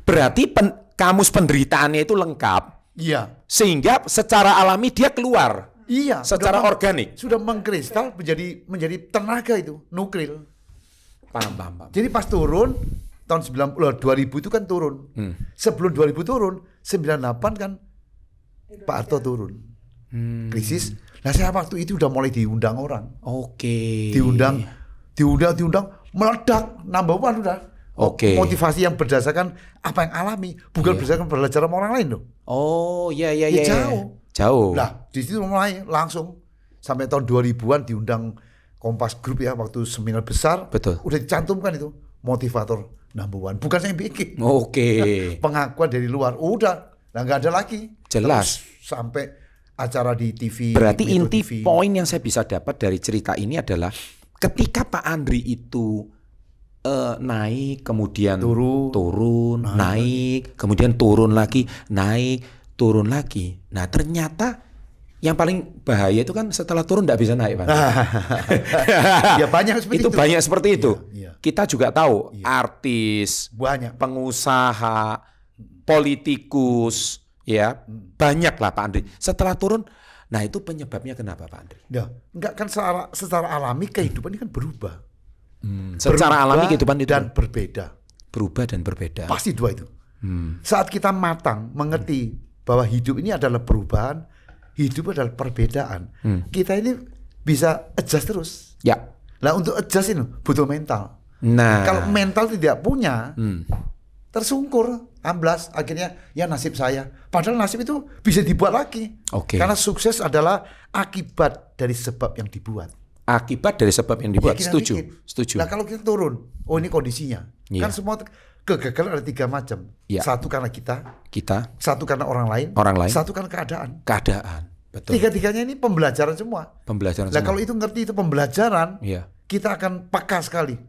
Berarti kamus penderitaannya itu lengkap Iya. sehingga secara alami dia keluar Iya. secara sudah organik. sudah mengkristal menjadi tenaga itu, nuklil. Paham. Jadi pas turun tahun 2000 itu kan turun. Sebelum 2000 turun, 98 kan Pak Harto turun. Krisis. Nah, saya waktu itu udah mulai diundang orang. Oke. Diundang meledak, number one udah. Oke. Motivasi yang berdasarkan apa yang alami, bukan berdasarkan belajar sama orang lain loh. Oh, iya. Ya, jauh. Jauh. Lah, di situ mulai langsung sampai tahun 2000-an diundang Kompas Group ya waktu seminar besar. Betul. Udah dicantumkan itu motivator number one. Bukan saya yang bikin. Oke. Pengakuan dari luar. Udah, nah nggak ada lagi. Jelas. Terus sampai acara di TV. Berarti Metro inti TV. poin yang saya bisa dapat dari cerita ini adalah ketika Pak Andri itu naik, kemudian turun, naik, kemudian turun lagi, naik, turun lagi. Nah ternyata yang paling bahaya itu kan setelah turun tidak bisa naik, Pak. Ya banyak seperti itu. Banyak seperti itu. Iya. Kita juga tahu artis, Banyak. pengusaha, politikus, ya banyak lah Pak Andri. Setelah turun, nah itu penyebabnya kenapa Pak Andri? Ya, enggak kan secara alami kehidupan ini kan berubah. Secara alami kehidupan itu dan berbeda. berubah dan berbeda. Pasti dua itu. Saat kita matang mengerti bahwa hidup ini adalah perubahan, hidup adalah perbedaan. Kita ini bisa adjust terus. Ya. Nah untuk adjust ini butuh mental. Nah, Kalau mental tidak punya, tersungkur, amblas, akhirnya ya nasib saya. Padahal nasib itu bisa dibuat lagi. Oke. Karena sukses adalah akibat dari sebab yang dibuat. akibat dari sebab yang dibuat. Ya, kita Setuju. bikin. Setuju. Nah kalau kita turun, oh ini kondisinya. Iya. Kan semua kegagalan ada 3 macam. Iya. Satu karena kita, Kita, satu karena orang lain, satu karena keadaan. keadaan. Betul. Tiga-tiganya ini pembelajaran semua. Pembelajaran Nah semua. kalau itu ngerti itu pembelajaran, Iya. kita akan peka sekali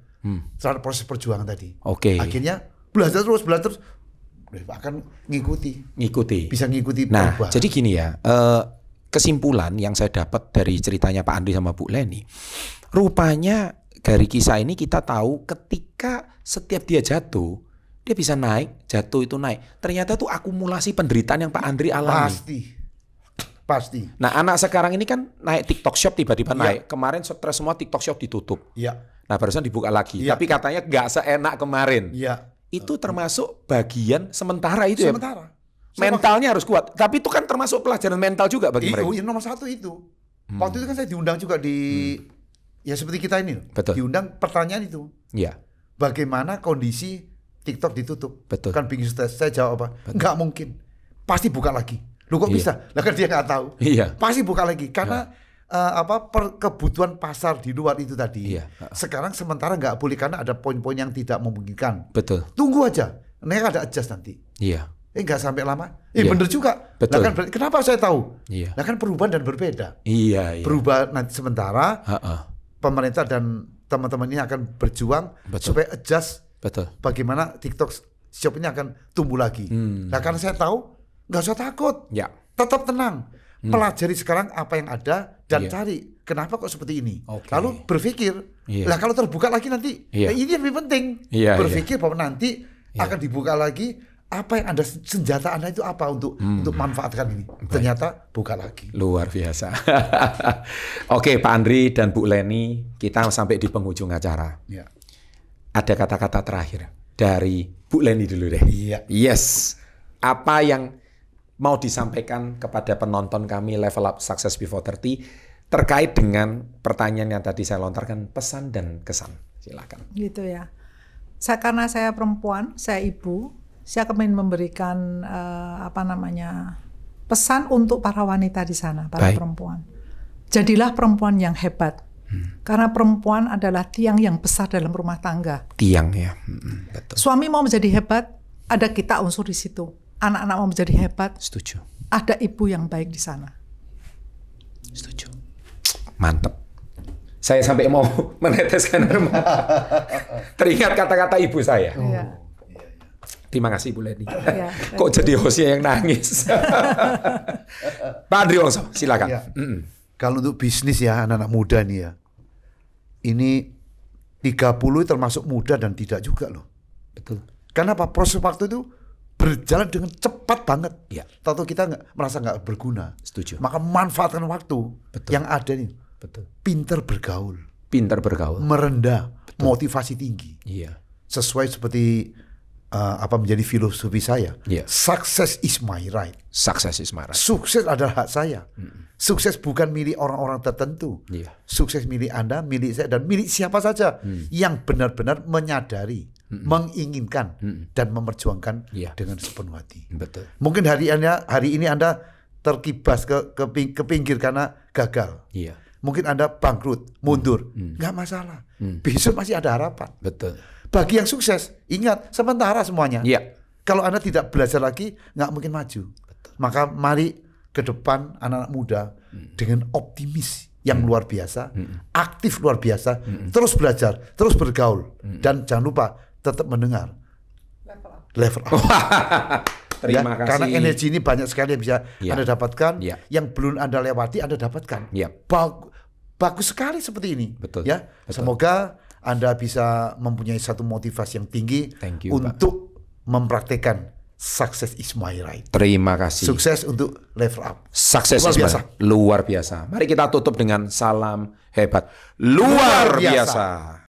terhadap proses perjuangan tadi. Oke. Akhirnya belajar terus, akan ngikuti, bisa ngikuti Nah, perubahan. jadi gini ya, kesimpulan yang saya dapat dari ceritanya Pak Andri sama Bu Leni, rupanya dari kisah ini kita tahu ketika setiap dia jatuh, dia bisa naik, jatuh itu naik. Ternyata itu akumulasi penderitaan yang Pak Andri alami. Pasti. Nah, anak sekarang ini kan naik TikTok Shop tiba-tiba Iya. naik. Kemarin stres semua TikTok Shop ditutup. Iya. Nah, barusan dibuka lagi. Iya. Tapi katanya nggak seenak kemarin. Iya. Itu termasuk bagian sementara itu ya. Sementara. Mentalnya harus kuat. Tapi itu kan termasuk pelajaran mental juga bagi mereka. Yang nomor 1 itu. Waktu itu kan saya diundang juga di ya seperti kita ini, Betul. diundang pertanyaan itu. Iya. Bagaimana kondisi TikTok ditutup? Betul. Kan bikin stres. Saya jawab apa? Nggak mungkin. Pasti buka lagi. Lu kok Iya. bisa? Lah kan dia nggak tahu. Iya. Pasti buka lagi karena kebutuhan pasar di luar itu tadi. Iya. Sekarang sementara nggak boleh karena ada poin-poin yang tidak memungkinkan. Betul. Tunggu aja. Mereka ada adjust nanti. Iya. Nggak sampai lama. Iya. Bener juga. Betul. Lah kan kenapa saya tahu? Iya. Lah kan perubahan dan berbeda. Iya. Perubahan nanti sementara Heeh. pemerintah dan teman-teman ini akan berjuang Betul. supaya adjust Betul. bagaimana TikTok Shop ini akan tumbuh lagi. Nah karena saya tahu nggak usah takut, Ya. tetap tenang, pelajari sekarang apa yang ada dan Iya. cari kenapa kok seperti ini. Oke. Lalu berpikir, Iya. lah kalau terbuka lagi nanti, Iya. ini yang lebih penting. Iya, Berpikir bahwa nanti akan dibuka lagi apa yang Anda senjata Anda itu apa untuk manfaatkan ini. Ternyata buka lagi. Luar biasa. Oke, Pak Andri dan Bu Leni, kita sampai di penghujung acara. Ya. Ada kata-kata terakhir dari Bu Leni dulu deh. Iya. Yes. Apa yang mau disampaikan kepada penonton kami Level Up Success Before 30 terkait dengan pertanyaan yang tadi saya lontarkan, pesan dan kesan. Silakan. Gitu ya. Karena saya perempuan, saya ibu, saya ingin memberikan pesan untuk para wanita di sana, para Baik. perempuan. Jadilah perempuan yang hebat. Karena perempuan adalah tiang yang besar dalam rumah tangga. Tiang ya. Betul. Suami mau menjadi hebat, ada kita unsur di situ. Anak-anak mau menjadi hebat, Setuju. ada ibu yang baik di sana. Setuju. Mantep. Saya sampai mau meneteskan air mata. Teringat kata-kata ibu saya. Iya. Terima kasih Bu Leni. Iya. Kok jadi hostnya yang nangis? Pak Andri Wongso, silakan. Ya. Kalau untuk bisnis ya anak-anak muda nih ya, ini 30 termasuk muda dan tidak juga loh. Betul. Karena apa? Proses waktu itu berjalan dengan cepat banget. Ya. Tahu kita merasa nggak berguna. Setuju. Maka manfaatkan waktu Betul. yang ada nih. Betul. Pinter bergaul, Pintar bergaul. merendah, motivasi tinggi. Iya. Sesuai seperti menjadi filosofi saya. Iya. Success is my right. Success is my right. Sukses adalah hak saya. Sukses bukan milik orang-orang tertentu. Iya. Sukses milik Anda, milik saya, dan milik siapa saja yang benar-benar menyadari, menginginkan, dan memperjuangkan Iya. dengan sepenuh hati. Betul. Mungkin hari ini Anda terkibas ke pinggir karena gagal. Iya. Mungkin Anda bangkrut, mundur. Nggak masalah. Besok masih ada harapan. Betul. Bagi yang sukses, ingat, sementara semuanya. Iya. Kalau Anda tidak belajar lagi, nggak mungkin maju. Maka mari ke depan anak-anak muda dengan optimis yang luar biasa, aktif luar biasa, terus belajar, terus bergaul, dan jangan lupa tetap mendengar. Level up. Terima kasih. Karena energi ini banyak sekali yang bisa Ya. Anda dapatkan, Ya. yang belum Anda lewati Anda dapatkan. Ya. Bagus sekali seperti ini. Betul. Ya, Betul. semoga Anda bisa mempunyai satu motivasi yang tinggi Thank you, Pak. untuk mempraktekkan success is my right. Terima kasih. Sukses untuk level up. Sukses Luar is my biasa. right. Luar biasa. Mari kita tutup dengan salam hebat. Luar Luar biasa. biasa.